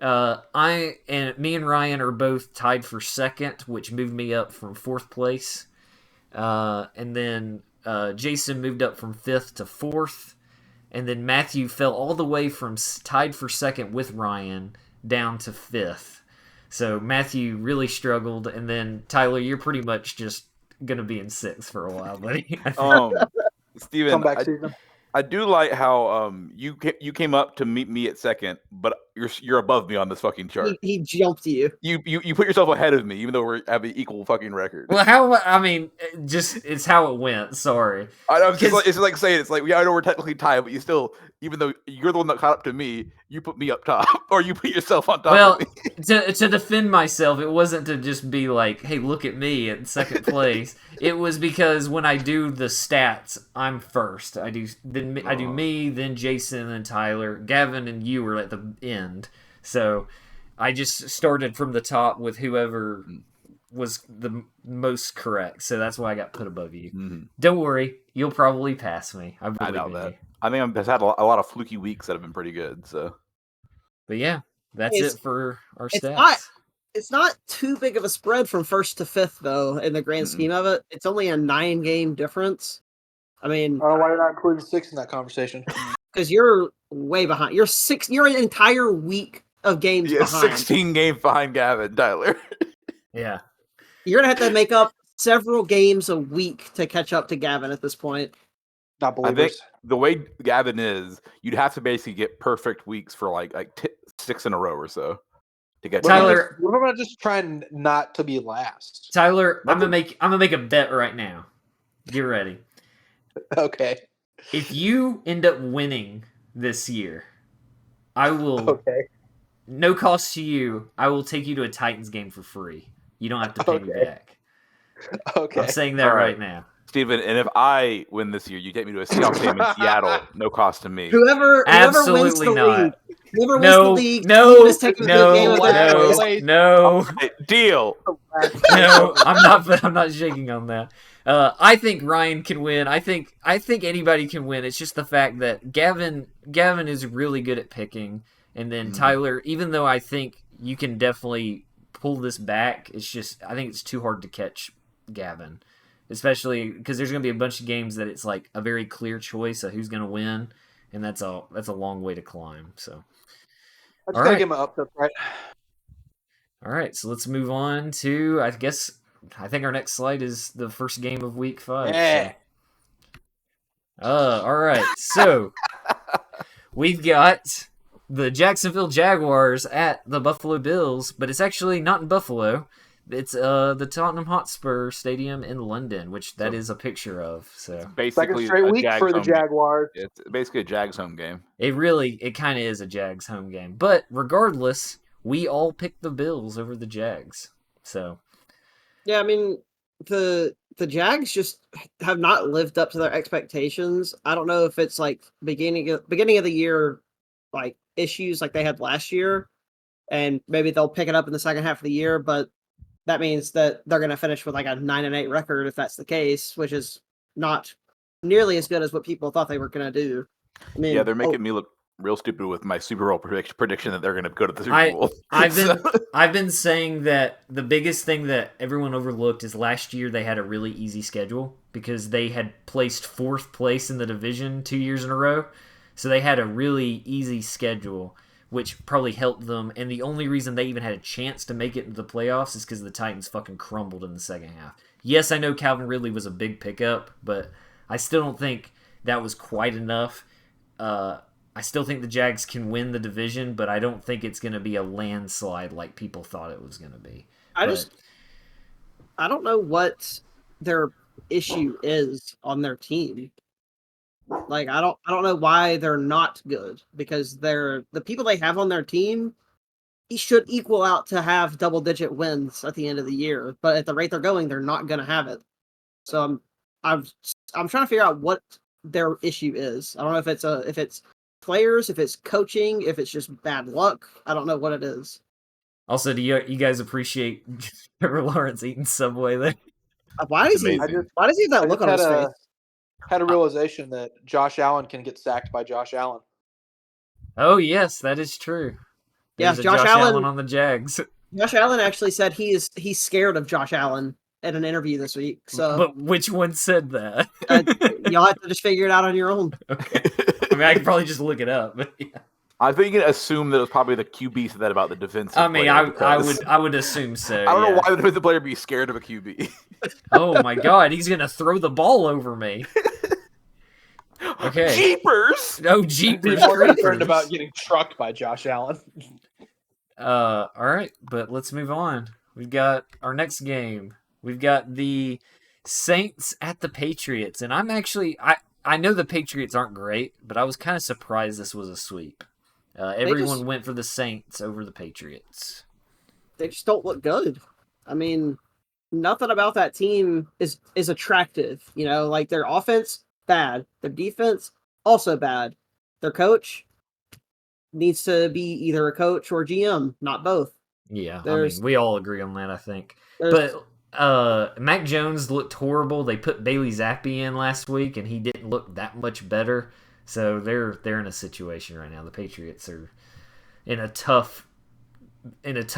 Me and Ryan are both tied for second, which moved me up from 4th place. And then Jason moved up from 5th to 4th. And then Matthew fell all the way from tied for second with Ryan down to 5th. So Matthew really struggled. And then Tyler, you're pretty much just going to be in 6th for a while, buddy. Steven, Comeback season. I do like how you came up to meet me at second, but you're above me on this fucking chart. He jumped you. You put yourself ahead of me, even though we have an equal fucking record. Well, it's how it went. Sorry. I know, it's like saying it's like I know we're technically tied, but you still, even though you're the one that caught up to me, you put me up top, or you put yourself on top of me. to defend myself, it wasn't to just be like, "Hey, look at me in second place." It was because when I do the stats, I'm first. I do me, then Jason, then Tyler, Gavin, and you were at the end. So I just started from the top with whoever was the most correct. So that's why I got put above you. Mm-hmm. Don't worry, you'll probably pass me. I doubt believe in that. you. I think I've had a lot of fluky weeks that have been pretty good. So, but yeah, that's it for our stats. It's not too big of a spread from 1st to 5th, though, in the grand scheme of it. It's only a 9-game difference. I mean, I don't know why you're not including 6 in that conversation. Because you're way behind. You're an entire week of games behind. 16 games behind Gavin, Tyler. Yeah. You're going to have to make up several games a week to catch up to Gavin at this point. Not believers. I think the way Gavin is, you'd have to basically get perfect weeks for like 6 in a row or so to get Tyler. What about just trying not to be last? Tyler, I'm gonna make a bet right now. Get ready. Okay. If you end up winning this year, I will. Okay. No cost to you. I will take you to a Titans game for free. You don't have to pay me back. Okay. I'm saying that right now. Steven, and if I win this year, you take me to a Seahawks game in Seattle, no cost to me. Whoever wins the league, whoever wins the league, no, is taking the game of their choice. No, deal. No, I'm not shaking on that. I think Ryan can win. I think anybody can win. It's just the fact that Gavin is really good at picking, and then Tyler, even though I think you can definitely pull this back, I think it's too hard to catch Gavin. Especially because there's going to be a bunch of games that it's like a very clear choice of who's going to win, and that's a long way to climb. So, I just gotta get my upset right. All right, so let's move on to I think our next slide is the first game of Week 5. Yeah. So. All right, so we've got the Jacksonville Jaguars at the Buffalo Bills, but it's actually not in Buffalo. It's the Tottenham Hotspur Stadium in London, which that is a picture of. So basically second straight week for the Jaguars. It's basically a Jags home game. It kind of is a Jags home game. But regardless, we all picked the Bills over the Jags. So yeah, I mean the Jags just have not lived up to their expectations. I don't know if it's like beginning of the year like issues like they had last year, and maybe they'll pick it up in the second half of the year, but that means that they're going to finish with like a 9-8 record if that's the case, which is not nearly as good as what people thought they were going to do. I mean, yeah, they're making me look real stupid with my Super Bowl prediction that they're going to go to the Super Bowl. I've been saying that the biggest thing that everyone overlooked is last year they had a really easy schedule because they had placed 4th place in the division 2 years in a row. So they had a really easy schedule, which probably helped them. And the only reason they even had a chance to make it into the playoffs is because the Titans fucking crumbled in the second half. Yes, I know Calvin Ridley was a big pickup, but I still don't think that was quite enough. I still think the Jags can win the division, but I don't think it's going to be a landslide like people thought it was going to be. I don't know what their issue is on their team. Like I don't know why they're not good, because the people they have on their team should equal out to have double-digit wins at the end of the year. But at the rate they're going, they're not going to have it. So I'm trying to figure out what their issue is. I don't know if it's players, if it's coaching, if it's just bad luck. I don't know what it is. Also, do you guys appreciate Trevor Lawrence eating Subway there? Why does he have that look on his face? Had a realization that Josh Allen can get sacked by Josh Allen. Oh yes, that is true. Yes, There's a Josh Allen on the Jags. Josh Allen actually said he's scared of Josh Allen in an interview this week. So, but which one said that? Y'all have to just figure it out on your own. Okay. I mean, I could probably just look it up. But yeah. I think you can assume that it was probably the QB said that about the defensive. I mean, player I would assume so. I don't know why the defensive player would be scared of a QB. Oh my god, he's gonna throw the ball over me. Okay. Jeepers! Oh, jeepers! More concerned about getting trucked by Josh Allen. All right, but let's move on. We've got our next game. We've got the Saints at the Patriots, and I know the Patriots aren't great, but I was kind of surprised this was a sweep. Everyone went for the Saints over the Patriots. They just don't look good. I mean, nothing about that team is attractive. You know, like their offense, bad. Their defense, also bad. Their coach needs to be either a coach or GM, not both. Yeah, I mean, we all agree on that, I think. But Mac Jones looked horrible. They put Bailey Zappi in last week, and he didn't look that much better. So they're in a situation right now. The Patriots are in a tough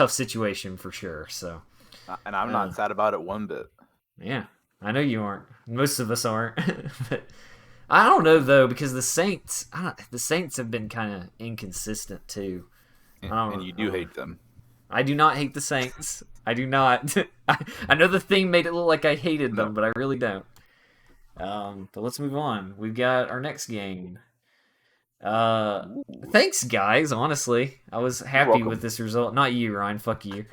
situation for sure. So, and I'm not sad about it one bit. Yeah, I know you aren't. Most of us aren't. But I don't know though, because the Saints have been kind of inconsistent too. And you do hate them. I do not hate the Saints. I do not. I know the theme made it look like I hated them, but I really don't. But let's move on. We've got our next game. Thanks, guys. Honestly, I was happy with this result. Not you, Ryan. Fuck you.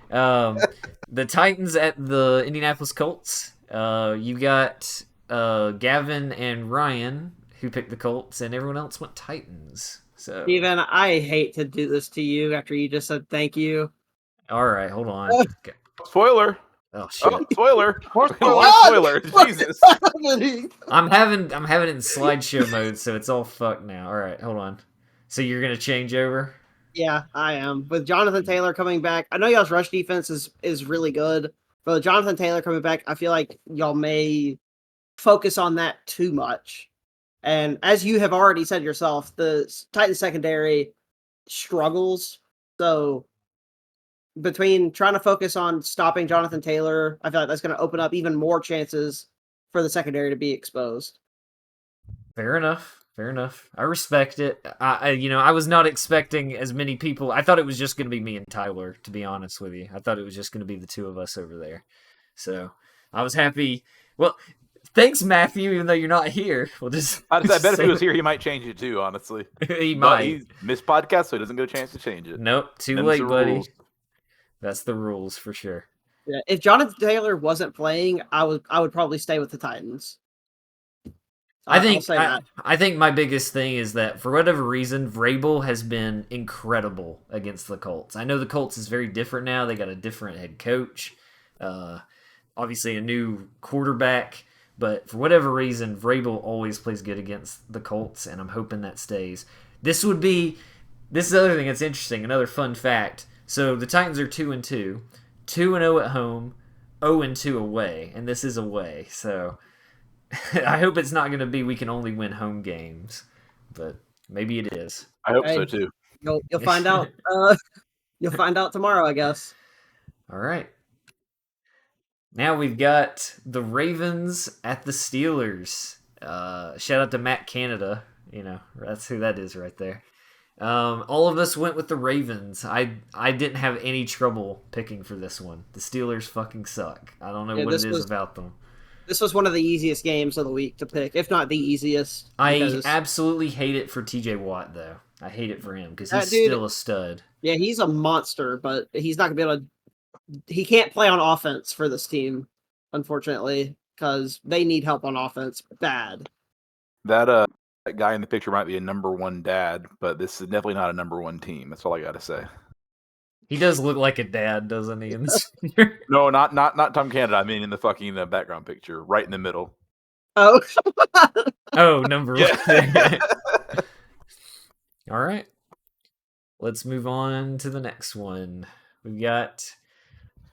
The Titans at the Indianapolis Colts. You got Gavin and Ryan who picked the Colts, and everyone else went Titans. So, Steven, I hate to do this to you after you just said thank you. All right, hold on. Okay. Spoiler. Oh shit! Oh, spoiler! Spoiler! Jesus! I'm having it in slideshow mode, so it's all fucked now. All right, hold on. So you're gonna change over? Yeah, I am. With Jonathan Taylor coming back, I know y'all's rush defense is really good, but with Jonathan Taylor coming back, I feel like y'all may focus on that too much. And as you have already said yourself, the Titans secondary struggles. So between trying to focus on stopping Jonathan Taylor, I feel like that's going to open up even more chances for the secondary to be exposed. Fair enough. I respect it. I was not expecting as many people. I thought it was just going to be me and Tyler, to be honest with you. I thought it was just going to be the two of us over there. So I was happy. Well, thanks, Matthew, even though you're not here. We'll just. I bet if he was here, he might change it too, honestly. He might. He missed podcast, so he doesn't get a chance to change it. Nope, too late, buddy. Rules. That's the rules for sure. Yeah, if Jonathan Taylor wasn't playing, I would probably stay with the Titans. I think my biggest thing is that for whatever reason, Vrabel has been incredible against the Colts. I know the Colts is very different now. They got a different head coach, obviously a new quarterback. But for whatever reason, Vrabel always plays good against the Colts, and I'm hoping that stays. This is the other thing that's interesting, another fun fact. So the Titans are 2-2, 2-0 at home, 0-2 away, and this is away. So I hope it's not going to be we can only win home games, but maybe it is. I hope so too. You'll find out. You'll find out tomorrow, I guess. All right. Now we've got the Ravens at the Steelers. Shout out to Matt Canada. You know, that's who that is right there. All of us went with the Ravens. I didn't have any trouble picking for this one. The Steelers fucking suck. I don't know what it is about them. This was one of the easiest games of the week to pick, if not the easiest. I absolutely hate it for TJ Watt, though. I hate it for him because he's dude, still a stud. Yeah, he's a monster, but he's not gonna be able to. He can't play on offense for this team, unfortunately, because they need help on offense bad. That guy in the picture might be a number one dad, but this is definitely not a number one team. That's all I got to say. He does look like a dad, doesn't he? In this No, not Tom Canada. I mean, in the fucking background picture, right in the middle. Oh, oh, number Yeah. one. All right, let's move on to the next one. We've got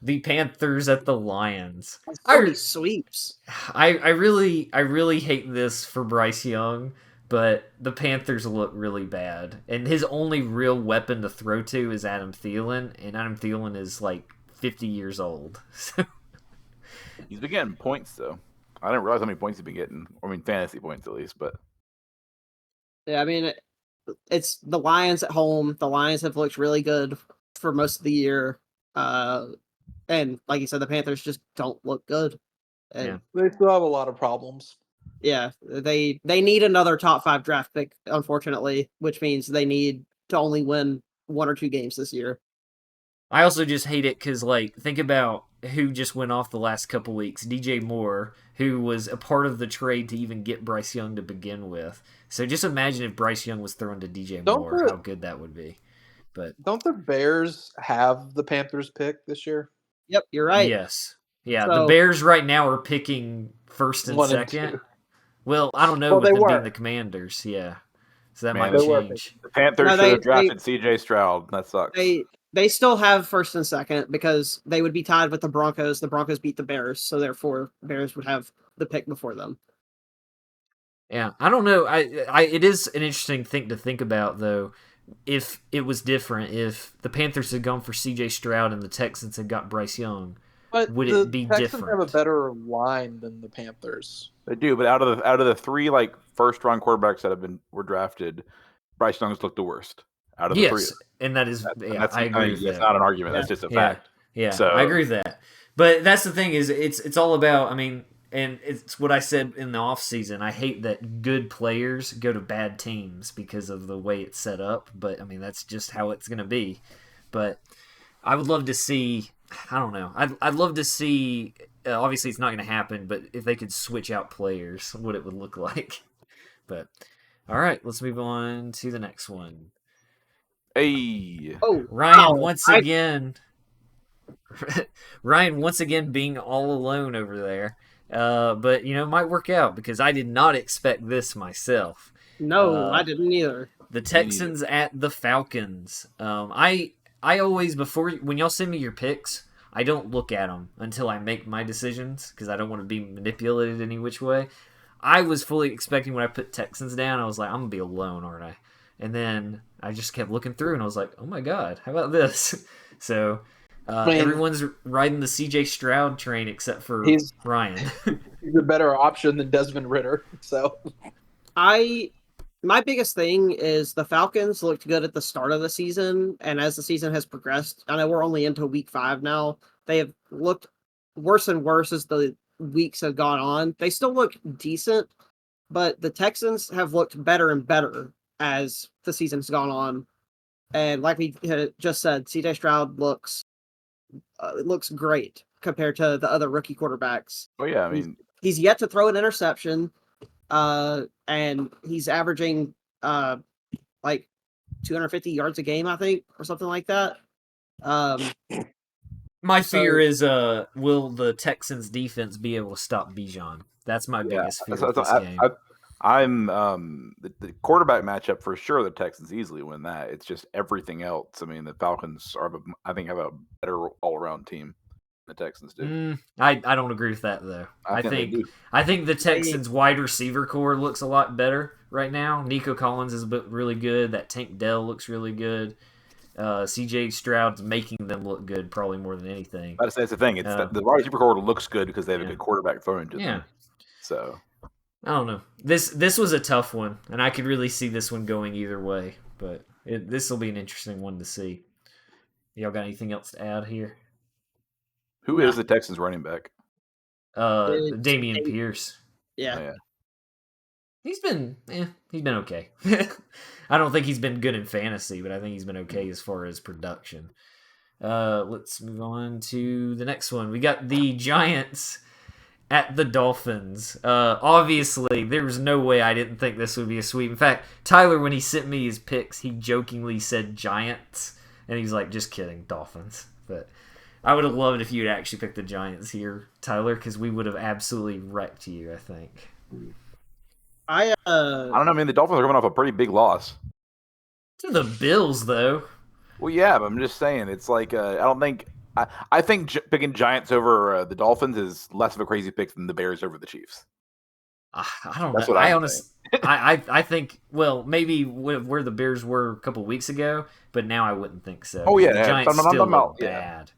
the Panthers at the Lions. so many sweeps. I really hate this for Bryce Young, but the Panthers look really bad. And his only real weapon to throw to is Adam Thielen, and Adam Thielen is like 50 years old. He's been getting points though. I didn't realize how many points he's been getting. I mean, fantasy points at least, but Yeah, I mean, it's the Lions at home. The Lions have looked really good for most of the year. And like you said, the Panthers just don't look good. And They still have a lot of problems. yeah, they need another top 5 draft pick, unfortunately, which means they need to only win 1 or 2 games this year. I also just hate it because, like, think about who just went off the last couple weeks. DJ Moore, who was a part of the trade to even get Bryce Young to begin with. So just imagine if Bryce Young was thrown to DJ Moore, how good that would be. But don't the Bears have the Panthers pick this year? Yep, you're right. Yes. Yeah, So, the Bears right now are picking first and 1 and second. 2. Well, I don't know Well, with they them being were. the Commanders, yeah. So that Man, might they were. change. The Panthers No, should have drafted CJ Stroud. That sucks. They still have first and second because they would be tied with the Broncos. The Broncos beat the Bears, so therefore Bears would have the pick before them. Yeah, I don't know. It is an interesting thing to think about, though. If it was different, if the Panthers had gone for C.J. Stroud and the Texans had got Bryce Young, but would the it be Texans different? have a better line than the Panthers. They do, but out of the 3 like first round quarterbacks that were drafted, Bryce Young's looked the worst out of the 3. And that is, I agree with that. That's not an argument. That's just a fact. Yeah, so, I agree with that. But that's the thing is, it's all about. I mean, and it's what I said in the off season. I hate that good players go to bad teams because of the way it's set up. But I mean, that's just how it's going to be. But I would love to see. I don't know. I'd love to see. Obviously, it's not going to happen. But if they could switch out players, what it would look like. But all right, let's move on to the next one. Hey. Oh, Ryan once again. Ryan once again being all alone over there. But it might work out because I did not expect this myself. No, I didn't either. The Texans at the Falcons. I always when y'all send me your picks, I don't look at them until I make my decisions because I don't want to be manipulated any which way. I was fully expecting when I put Texans down, I was like, I'm gonna be alone, aren't I? And then I just kept looking through and I was like, oh my god, how about this? So everyone's riding the CJ Stroud train except for Ryan. He's a better option than Desmond Ridder. So my biggest thing is the Falcons looked good at the start of the season, and as the season has progressed, I know we're only into week 5 now, they have looked worse and worse as the weeks have gone on. They still look decent, but the Texans have looked better and better as the season's gone on. And like we just said, CJ Stroud looks great compared to the other rookie quarterbacks. Oh yeah, I mean, he's yet to throw an interception, and he's averaging like 250 yards a game, I think, or something like that. My fear is, will the Texans defense be able to stop Bijan? That's my biggest fear of this game. I'm the quarterback matchup for sure. The Texans easily win that. It's just everything else. I mean, the Falcons I think have a better all around team than the Texans do. I don't agree with that though. I think the Texans wide receiver core looks a lot better right now. Nico Collins is really good. That Tank Dell looks really good. CJ Stroud's making them look good probably more than anything. That's the thing. It's the wide receiver core looks good because they have a good quarterback throwing to them. So I don't know. This was a tough one, and I could really see this one going either way. But this will be an interesting one to see. Y'all got anything else to add here? Who is the Texans running back? Damian Pierce. Yeah. Oh, yeah. He's been okay. I don't think he's been good in fantasy, but I think he's been okay as far as production. Let's move on to the next one. We got the Giants at the Dolphins. Obviously, there was no way I didn't think this would be a sweep. In fact, Tyler, when he sent me his picks, he jokingly said Giants, and he's like, just kidding, Dolphins. But I would have loved if you had actually picked the Giants here, Tyler, because we would have absolutely wrecked you, I think. I don't know. I mean, the Dolphins are coming off a pretty big loss. To the Bills, though. Well, yeah, but I'm just saying. It's like I don't think. I think picking Giants over the Dolphins is less of a crazy pick than the Bears over the Chiefs. I don't That's know. what I I'm honestly, I think, well, maybe where the Bears were a couple weeks ago, but now I wouldn't think so. Oh, yeah, the yeah. Giants I'm still about- look bad.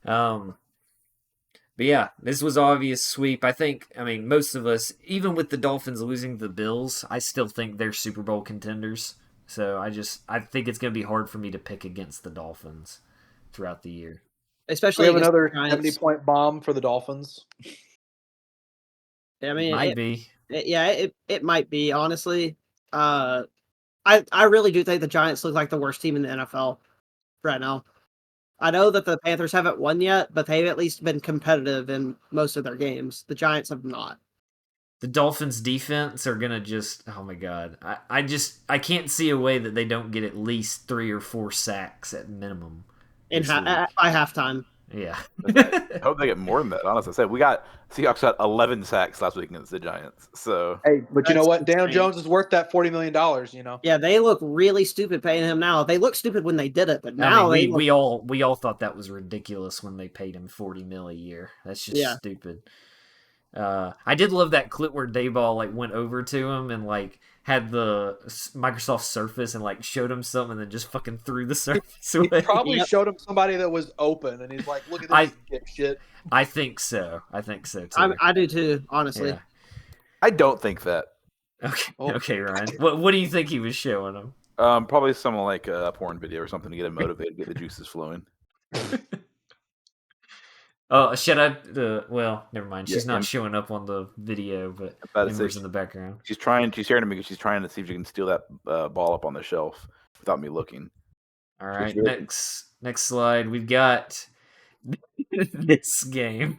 But yeah, this was obvious sweep. I mean, most of us, even with the Dolphins losing the Bills, I still think they're Super Bowl contenders. So I think it's going to be hard for me to pick against the Dolphins throughout the year. especially We have against another the Giants. 70-point bomb for the Dolphins. I mean, Might be. It might be, honestly. I really do think the Giants look like the worst team in the NFL right now. I know that the Panthers haven't won yet, but they've at least been competitive in most of their games. The Giants have not. The Dolphins' defense are gonna oh my god! I can't see a way that they don't get at least 3 or 4 sacks at minimum. By halftime. Yeah. I hope they get more than that. Honestly, I said Seahawks got 11 sacks last week against the Giants. So Hey, but you know That's what? Daniel insane. Jones is worth that $40 million. You know. Yeah, they look really stupid paying him now. They look stupid when they did it, but now I mean, we all thought that was ridiculous when they paid him $40 million a year. That's just stupid. I did love that clip where Dayball went over to him and had the Microsoft Surface and showed him something and then just fucking threw the Surface away. He probably showed him somebody that was open, and he's like, "Look at this dipshit." I think so. Too. I do too, honestly. Yeah. I don't think that. Okay, okay, Ryan. What do you think he was showing him? Probably some a porn video or something to get him motivated, get the juices flowing. Oh, should I? Well, never mind. She's Yeah, not showing up on the video, but Ember's in the background. She's staring at me because she's trying to see if she can steal that ball up on the shelf without me looking. All right, next slide. We've got this game.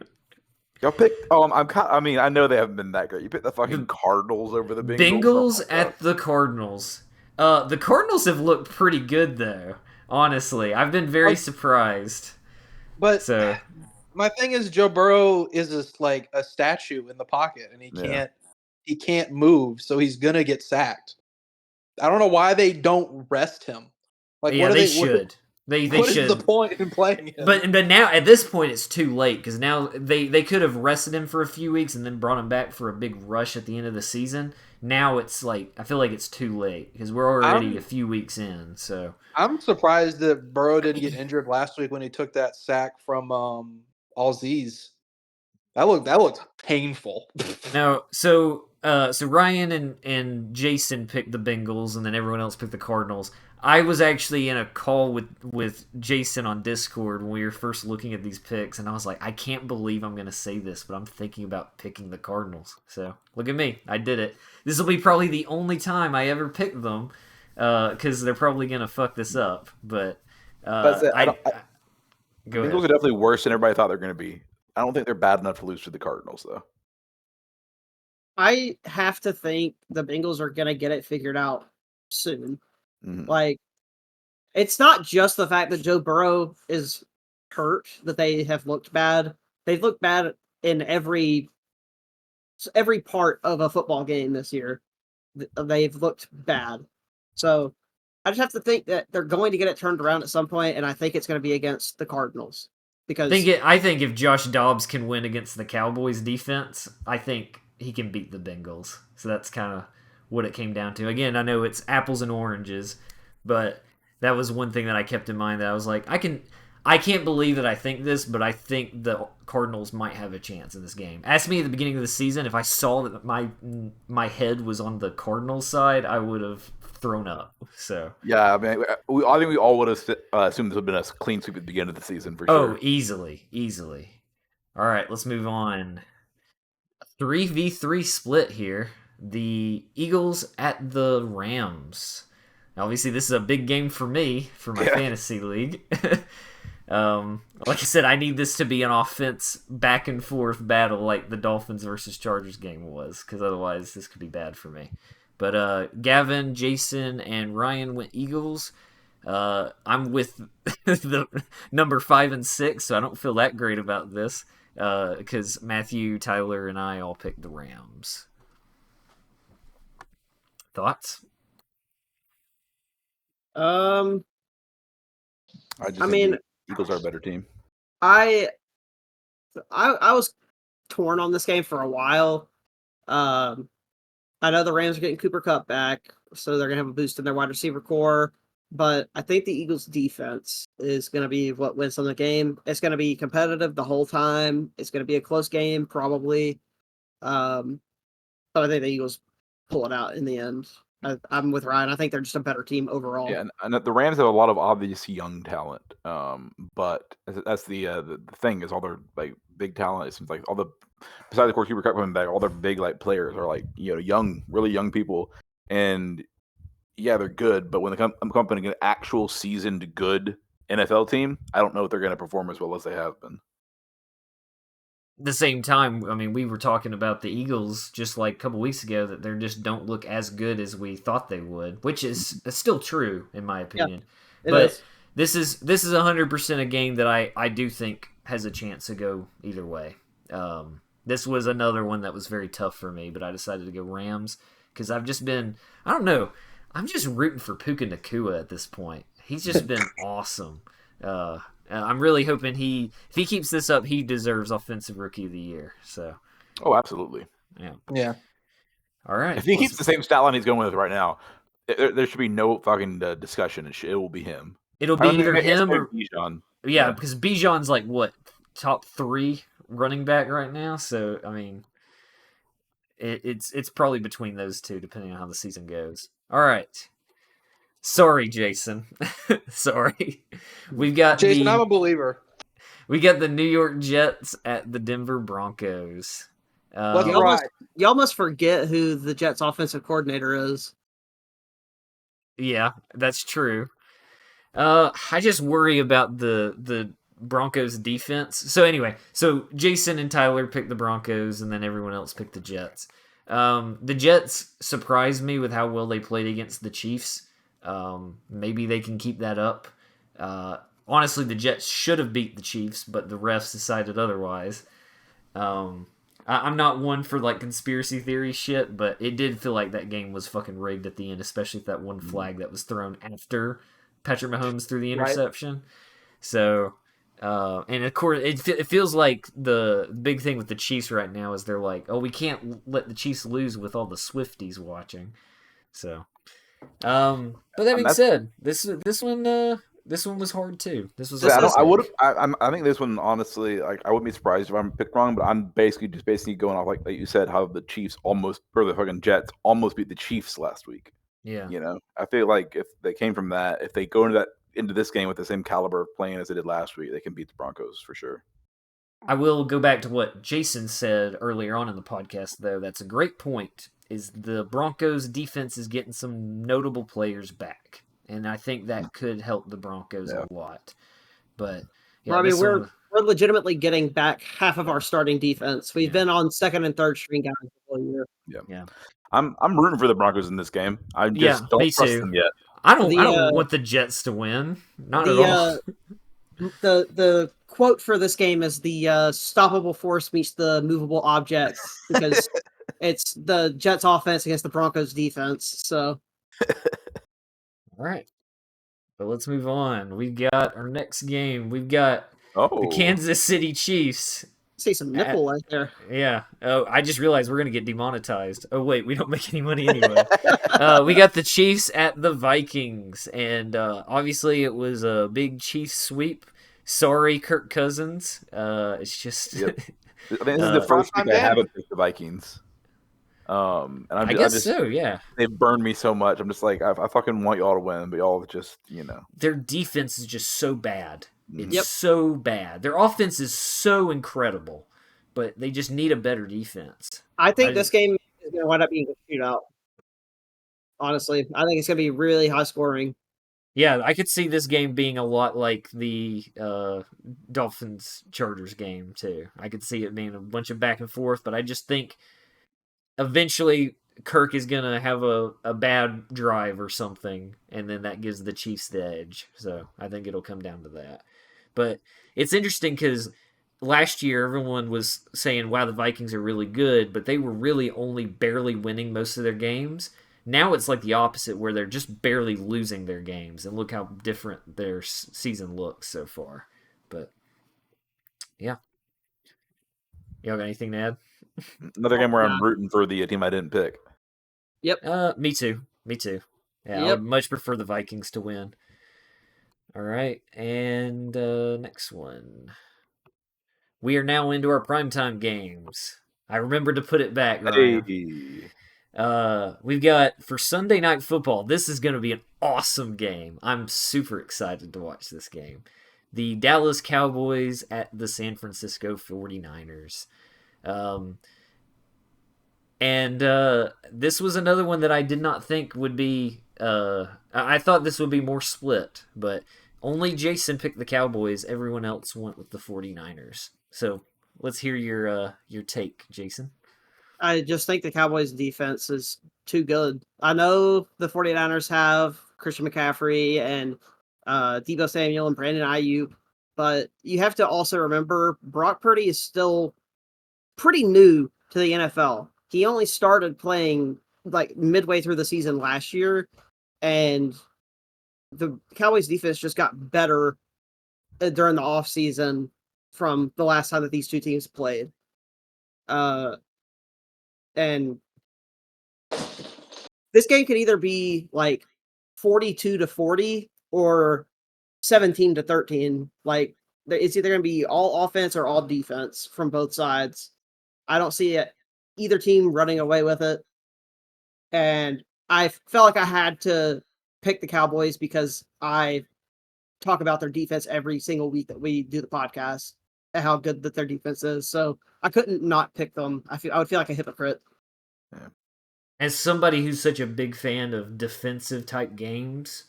Y'all picked. I mean, I know they haven't been that great. You picked the fucking Cardinals over the Bengals. Bengals at the Cardinals. The Cardinals have looked pretty good though. Honestly, I've been very surprised. But my thing is, Joe Burrow is just like a statue in the pocket, and he can't move, so he's gonna get sacked. I don't know why they don't rest him. What they should. They what should. is the point in playing him? But now at this point it's too late because now they could have rested him for a few weeks and then brought him back for a big rush at the end of the season. Now it's I feel like it's too late because we're already a few weeks in. So I'm surprised that Burrow didn't get injured last week when he took that sack from Alziz. That looked painful. Now, so Ryan and Jason picked the Bengals, and then everyone else picked the Cardinals. I was actually in a call with Jason on Discord when we were first looking at these picks, and I was like, I can't believe I'm going to say this, but I'm thinking about picking the Cardinals. So look at me, I did it. This will be probably the only time I ever pick them, because they're probably going to fuck this up. But Bengals are definitely worse than everybody thought they're going to be. I don't think they're bad enough to lose to the Cardinals, though. I have to think the Bengals are going to get it figured out soon. Mm-hmm. It's not just the fact that Joe Burrow is hurt that they have looked bad. They've looked bad in every part of a football game this year. They've looked bad. So I just have to think that they're going to get it turned around at some point, and I think it's going to be against the Cardinals. Because I think if Josh Dobbs can win against the Cowboys defense, I think he can beat the Bengals. So that's kind of what it came down to. Again, I know it's apples and oranges, but that was one thing that I kept in mind that I was like, I can't believe that I think this, but I think the Cardinals might have a chance in this game. Ask me at the beginning of the season if I saw that my head was on the Cardinals side, I would have thrown up. So yeah, I mean, I think we all would have assumed this would have been a clean sweep at the beginning of the season for sure. Oh, easily. All right, let's move on. 3v3 split here. The Eagles at the Rams. Obviously, this is a big game for me for my fantasy league. Like I said, I need this to be an offense back and forth battle like the Dolphins versus Chargers game was, because otherwise this could be bad for me. But Gavin, Jason, and Ryan went Eagles. I'm with the number 5 and 6, so I don't feel that great about this because Matthew, Tyler, and I all picked the Rams. Thoughts? I mean, the Eagles are a better team. I was torn on this game for a while. I know the Rams are getting Cooper Kupp back, so they're gonna have a boost in their wide receiver core. But I think the Eagles' defense is going to be what wins on the game. It's going to be competitive the whole time. It's going to be a close game, probably. But I think the Eagles pull it out in the end. I'm with Ryan. I think they're just a better team overall. Yeah, and the Rams have a lot of obvious young talent. But that's the thing is all their like big talent. It seems like all the besides of course Cooper Kupp coming back, all their big like players are like young, really young people, and yeah, they're good. But when they come up in an actual seasoned good NFL team, I don't know if they're going to perform as well as they have been. At the same time, I mean, we were talking about the Eagles just like a couple weeks ago that they just don't look as good as we thought they would, which is still true in my opinion. Yeah, but this is 100% a game that I do think has a chance to go either way. This was another one that was very tough for me, but I decided to go Rams because I've just been, I don't know, I'm just rooting for Puka Nacua at this point. He's just been awesome. I'm really hoping if he keeps this up, he deserves Offensive Rookie of the Year. So, oh, absolutely. Yeah. All right. If he keeps the same stat line he's going with right now, there should be no fucking discussion. It will be him. It'll be either him or Bijan. Yeah, because Bijan's like what, top 3 running back right now. So I mean, it's probably between those two, depending on how the season goes. All right. Sorry, Jason. Sorry. We've got Jason, I'm a believer. We got the New York Jets at the Denver Broncos. Y'all must forget who the Jets offensive coordinator is. Yeah, that's true. I just worry about the Broncos defense. So anyway, Jason and Tyler picked the Broncos, and then everyone else picked the Jets. The Jets surprised me with how well they played against the Chiefs. Maybe they can keep that up. Honestly, the Jets should have beat the Chiefs, but the refs decided otherwise. I'm not one for like conspiracy theory shit, but it did feel like that game was fucking rigged at the end, especially with that one flag that was thrown after Patrick Mahomes threw the interception. Right. So, and of course, it feels like the big thing with the Chiefs right now is they're like, oh, we can't let the Chiefs lose with all the Swifties watching. So, but that being said, this one was hard too. This was. I think this one honestly, like, I wouldn't be surprised if I'm picked wrong, but I'm basically going off like you said, how the Chiefs the fucking Jets almost beat the Chiefs last week. Yeah. I feel like if they came from that, if they go into this game with the same caliber of playing as they did last week, they can beat the Broncos for sure. I will go back to what Jason said earlier on in the podcast, though. That's a great point. Is the Broncos defense is getting some notable players back, and I think that could help the Broncos a lot. But yeah, I mean, we're legitimately getting back half of our starting defense. We've been on second and third string guys the whole year. Yeah. I'm rooting for the Broncos in this game. I just don't trust them yet. I don't want the Jets to win. Not at all. The quote for this game is the stoppable force meets the movable object, because it's the Jets offense against the Broncos defense. So, all right. But let's move on. We've got our next game. We've got the Kansas City Chiefs. See some nipple right there. Yeah. Oh, I just realized we're going to get demonetized. Oh, wait, we don't make any money anyway. We got the Chiefs at the Vikings. And obviously it was a big Chiefs sweep. Sorry, Kirk Cousins. It's just... Yep. I think this is the first week I haven't picked the Vikings. And I guess so, yeah. They've burned me so much. I'm just like, I fucking want y'all to win, but y'all just, Their defense is just so bad. It's so bad. Their offense is so incredible, but they just need a better defense. I think this game is going to wind up being a shootout. Honestly, I think it's going to be really high scoring. Yeah, I could see this game being a lot like the Dolphins-Chargers game, too. I could see it being a bunch of back and forth, but I just think eventually Kirk is going to have a bad drive or something, and then that gives the Chiefs the edge. So I think it'll come down to that. But it's interesting because last year everyone was saying, wow, the Vikings are really good, but they were really only barely winning most of their games. Now it's like the opposite, where they're just barely losing their games, and look how different their season looks so far. But yeah, y'all got anything to add? Another game where I'm rooting for the team I didn't pick. Yep. Me too. Yeah, I would much prefer the Vikings to win. All right, and next one. We are now into our primetime games. I remembered to put it back, Ryan. Hey. We've got for Sunday Night Football. This is going to be an awesome game. I'm super excited to watch this game. The Dallas Cowboys at the San Francisco 49ers. And this was another one that I did not think would be... I thought this would be more split, but only Jason picked the Cowboys. Everyone else went with the 49ers. So let's hear your take, Jason. I just think the Cowboys' defense is too good. I know the 49ers have Christian McCaffrey and Deebo Samuel and Brandon Ayuk, but you have to also remember Brock Purdy is still pretty new to the NFL. He only started playing like midway through the season last year, and the Cowboys' defense just got better during the offseason from the last time that these two teams played. And this game could either be like 42-40 or 17-13. Like it's either going to be all offense or all defense from both sides. I don't see either team running away with it. And I felt like I had to pick the Cowboys because I talk about their defense every single week that we do the podcast and how good that their defense is. So I couldn't not pick them. I would feel like a hypocrite. Yeah. As somebody who's such a big fan of defensive type games,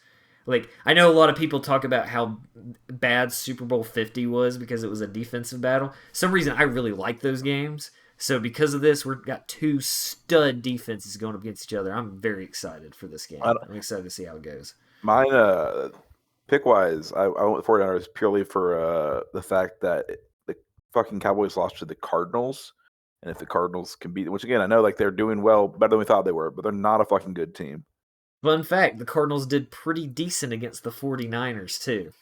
like I know a lot of people talk about how bad Super Bowl 50 was because it was a defensive battle. For some reason I really like those games. So because of this, we've got two stud defenses going up against each other. I'm very excited for this game. I'm excited to see how it goes. Mine, pick-wise, I went with 49ers purely for the fact that the fucking Cowboys lost to the Cardinals. And if the Cardinals can beat, which again, I know like they're doing well, better than we thought they were, but they're not a fucking good team. Fun fact, the Cardinals did pretty decent against the 49ers too.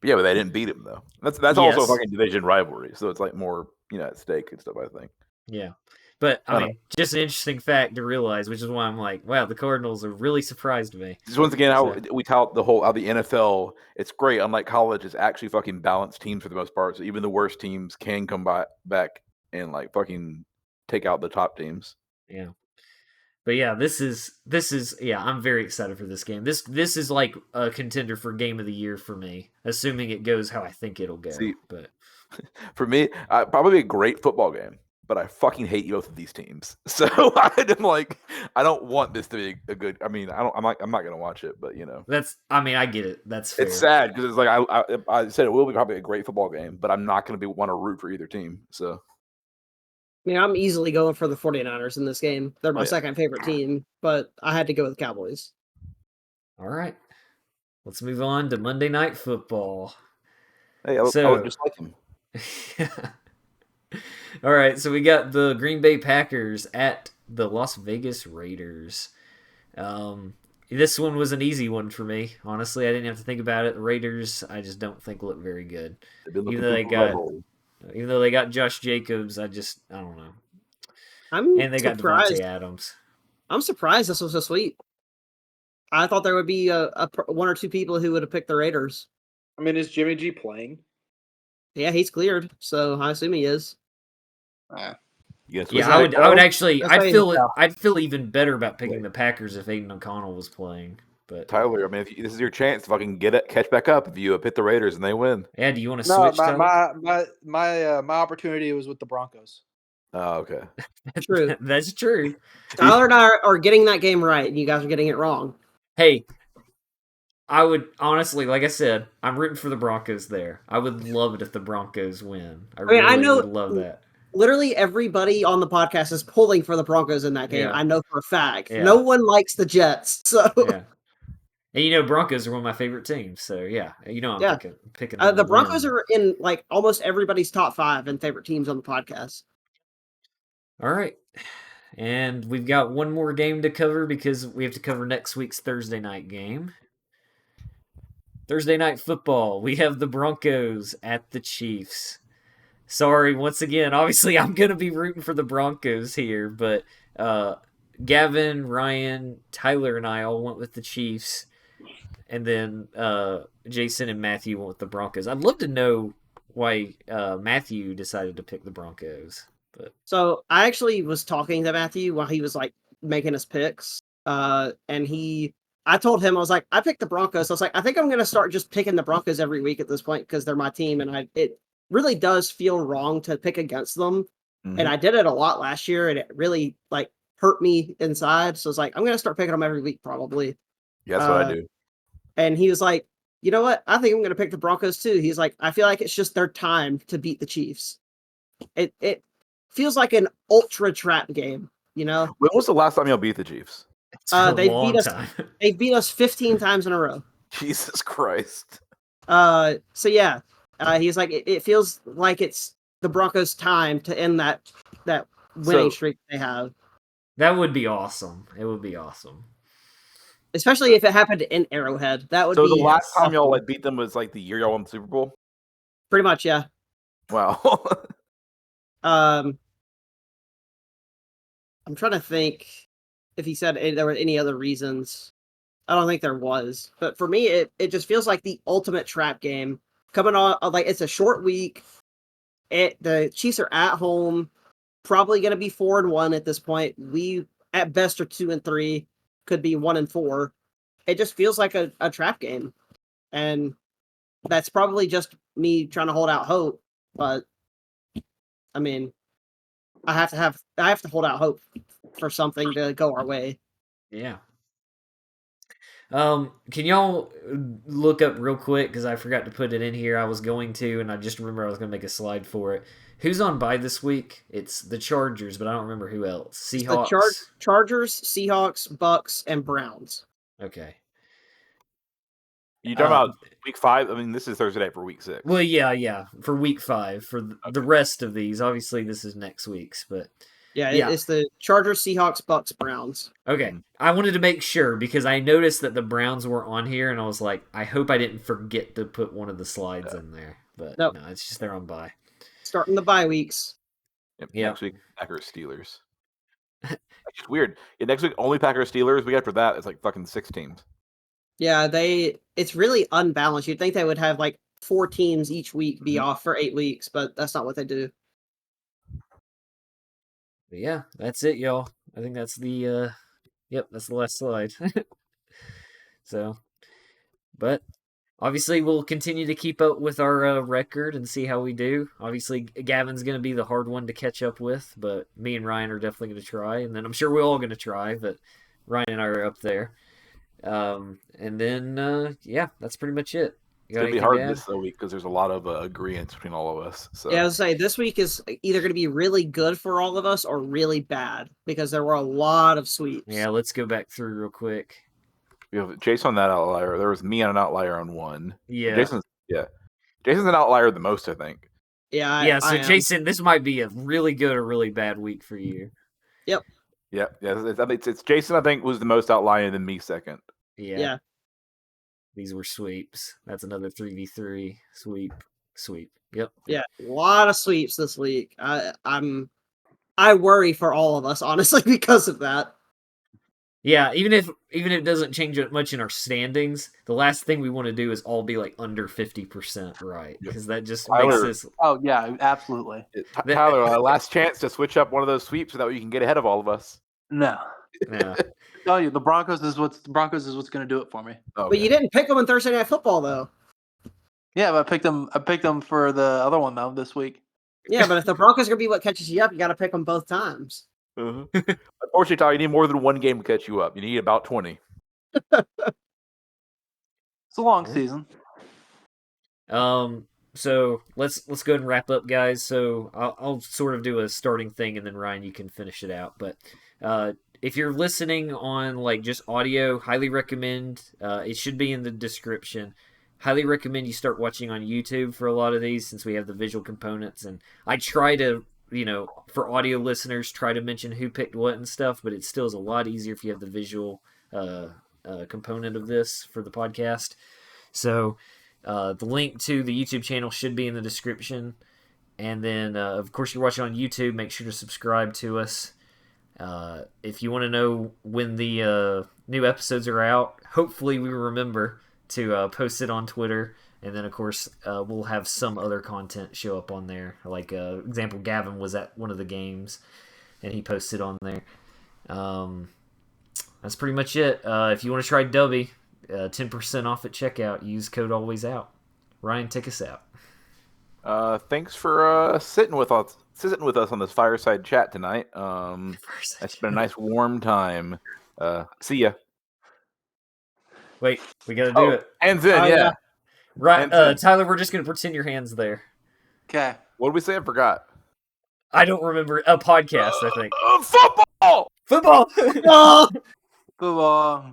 Yeah, but they didn't beat them though. That's also a fucking division rivalry, so it's like more, at stake and stuff, I think. Yeah. But, I mean, just an interesting fact to realize, which is why I'm like, wow, the Cardinals have really surprised me. Just once again, how we tout how the NFL, it's great, unlike college, it's actually fucking balanced teams for the most part, so even the worst teams can come back and like fucking take out the top teams. Yeah. But yeah, this is I'm very excited for this game. This is like a contender for game of the year for me, assuming it goes how I think it'll go. But for me, probably a great football game, but I fucking hate both of these teams. So I'm like, I don't want this to be a good. I mean, I'm not gonna watch it, but I get it. That's fair. It's sad because it's like I said it will be probably a great football game, but I'm not gonna want to root for either team. So. I mean, I'm easily going for the 49ers in this game. They're my second favorite team, but I had to go with the Cowboys. All right. Let's move on to Monday Night Football. Hey, I look just like him. All right, so we got the Green Bay Packers at the Las Vegas Raiders. This one was an easy one for me. Honestly, I didn't have to think about it. The Raiders, I just don't think look very good. Even though they got Josh Jacobs, I don't know. And they got Devontae Adams. I'm surprised this was so sweet. I thought there would be one or two people who would have picked the Raiders. I mean, is Jimmy G playing? Yeah, he's cleared, so I assume he is. I would actually. I'd feel even better about picking the Packers if Aiden O'Connell was playing. But Tyler, I mean, this is your chance to fucking catch back up if you hit the Raiders and they win. yeah, do you want to No, switch? Tyler? my opportunity was with the Broncos. Oh, okay. True. That's true. Tyler and I are getting that game right, and you guys are getting it wrong. Hey, I would honestly, like I said, I'm rooting for the Broncos there. I would love it if the Broncos win. I mean, I really know- would love that. Literally everybody on the podcast is pulling for the Broncos in that game. Yeah. I know for a fact. Yeah. No one likes the Jets, so Yeah. And Broncos are one of my favorite teams, so yeah, I'm Yeah. picking them the to Broncos win. are in like almost everybody's top 5 and favorite teams on the podcast. All right. And we've got one more game to cover because we have to cover next week's Thursday night game. Thursday night football. We have the Broncos at the Chiefs. Sorry, once again, obviously I'm going to be rooting for the Broncos here, but Gavin, Ryan, Tyler, and I all went with the Chiefs. And then Jason and Matthew went with the Broncos. I'd love to know why Matthew decided to pick the Broncos. But So I actually was talking to Matthew while he was like making his picks. And I told him, I was like, I picked the Broncos. I was like, I think I'm gonna start just picking the Broncos every week at this point because they're my team, and it really does feel wrong to pick against them. And I did it a lot last year, and it really like hurt me inside. So I was like, I'm gonna start picking them every week probably. Yeah, that's what I do. And he was like, you know what? I think I'm gonna pick the Broncos too. He's like, I feel like it's just their time to beat the Chiefs. It feels like an ultra trap game, you know? When was the last time y'all beat the Chiefs? it's been a They long beat us. time. They beat us 15 times in a row. Jesus Christ. So yeah, he's like, it feels like it's the Broncos' time to end that winning streak they have. That would be awesome. It would be awesome. Especially if it happened in Arrowhead. That would So be the last time y'all awesome. like beat them was like the year y'all won the Super Bowl? Pretty much, yeah. Wow. I'm trying to think if he said there were any other reasons. I don't think there was. But for me, it just feels like the ultimate trap game. Coming on, like, it's a short week. The Chiefs are at home. Probably going to be 4-1 at this point. We, at best, are 2-3. Could be 1-4. It just feels like a trap game. And that's probably just me trying to hold out hope. But, I mean, I have to hold out hope for something to go our way. Yeah. Can y'all look up real quick, because I forgot to put it in here. I was going to, and I just remember I was going to make a slide for it. Who's on bye this week? It's the Chargers, but I don't remember who else. Seahawks. The Chargers, Seahawks, Bucks, and Browns. Okay. You talking about week 5? I mean, this is Thursday night for week 6. Well, yeah. For week 5. For the rest of these. Obviously, this is next week's, but... Yeah, Yeah. it's the Chargers, Seahawks, Bucks, Browns. Okay. I wanted to make sure, because I noticed that the Browns were on here, and I was like, I hope I didn't forget to put one of the slides in there. But Nope. no, it's just they're on bye. Starting the bye weeks. Yep, Yeah. Next week, Packers Steelers. That's just weird. Yeah, next week only Packers Steelers. Week after that, it's like fucking 6 teams. Yeah, it's really unbalanced. You'd think they would have like 4 teams each week be off for 8 weeks, but that's not what they do. But yeah, that's it, y'all. I think that's the that's the last slide. So, but obviously we'll continue to keep up with our record and see how we do. Obviously, Gavin's going to be the hard one to catch up with, but me and Ryan are definitely going to try, and then I'm sure we're all going to try, but Ryan and I are up there. And then that's pretty much it. It's going to be hard this week because there's a lot of agreements between all of us. So. Yeah, I was say this week is either going to be really good for all of us or really bad because there were a lot of sweeps. Yeah, let's go back through real quick. You know, Jason on that outlier. There was me on an outlier on one. Yeah. Jason's an outlier the most, I think. Yeah. So Jason, this might be a really good or really bad week for you. Yep. Yeah. It's Jason, I think, was the most outlier, and then me second. Yeah. These were sweeps. That's another 3v3 sweep. Yep. Yeah, a lot of sweeps this week. I worry for all of us, honestly, because of that. Yeah, even if it doesn't change much in our standings, the last thing we want to do is all be like under 50% right, because that just makes this. Oh yeah, absolutely. Tyler, last chance to switch up one of those sweeps so that you can get ahead of all of us. No. Yeah. I tell you, the Broncos is what's going to do it for me. Okay. But you didn't pick them in Thursday Night Football, though. Yeah, but I picked them for the other one though this week. Yeah, but if the Broncos are gonna be what catches you up, you got to pick them both times. Unfortunately, Tyler, you need more than one game to catch you up. You need about 20. It's a long season. So let's go ahead and wrap up, guys. So I'll sort of do a starting thing, and then Ryan, you can finish it out. But if you're listening on like just audio, highly recommend. It should be in the description. Highly recommend you start watching on YouTube for a lot of these, since we have the visual components. And I try to, for audio listeners, try to mention who picked what and stuff, but it still is a lot easier if you have the visual component of this for the podcast. So the link to the YouTube channel should be in the description. And then, of course, you're watching on YouTube, make sure to subscribe to us. If you want to know when the new episodes are out, hopefully we remember to post it on Twitter. And then, of course, we'll have some other content show up on there. Like, example, Gavin was at one of the games, and he posted on there. That's pretty much it. If you want to try Dubby, 10% off at checkout. Use code ALWAYSOUT. Ryan, take us out. Thanks for sitting with us on this fireside chat tonight. It's been a nice warm time. See ya. Wait, we gotta do it. Hands in, yeah. Right, Hands in. Tyler, we're just gonna pretend your hand's there. Okay. What did we say? I forgot. I don't remember. A podcast, I think. Football! Football! Oh! Football.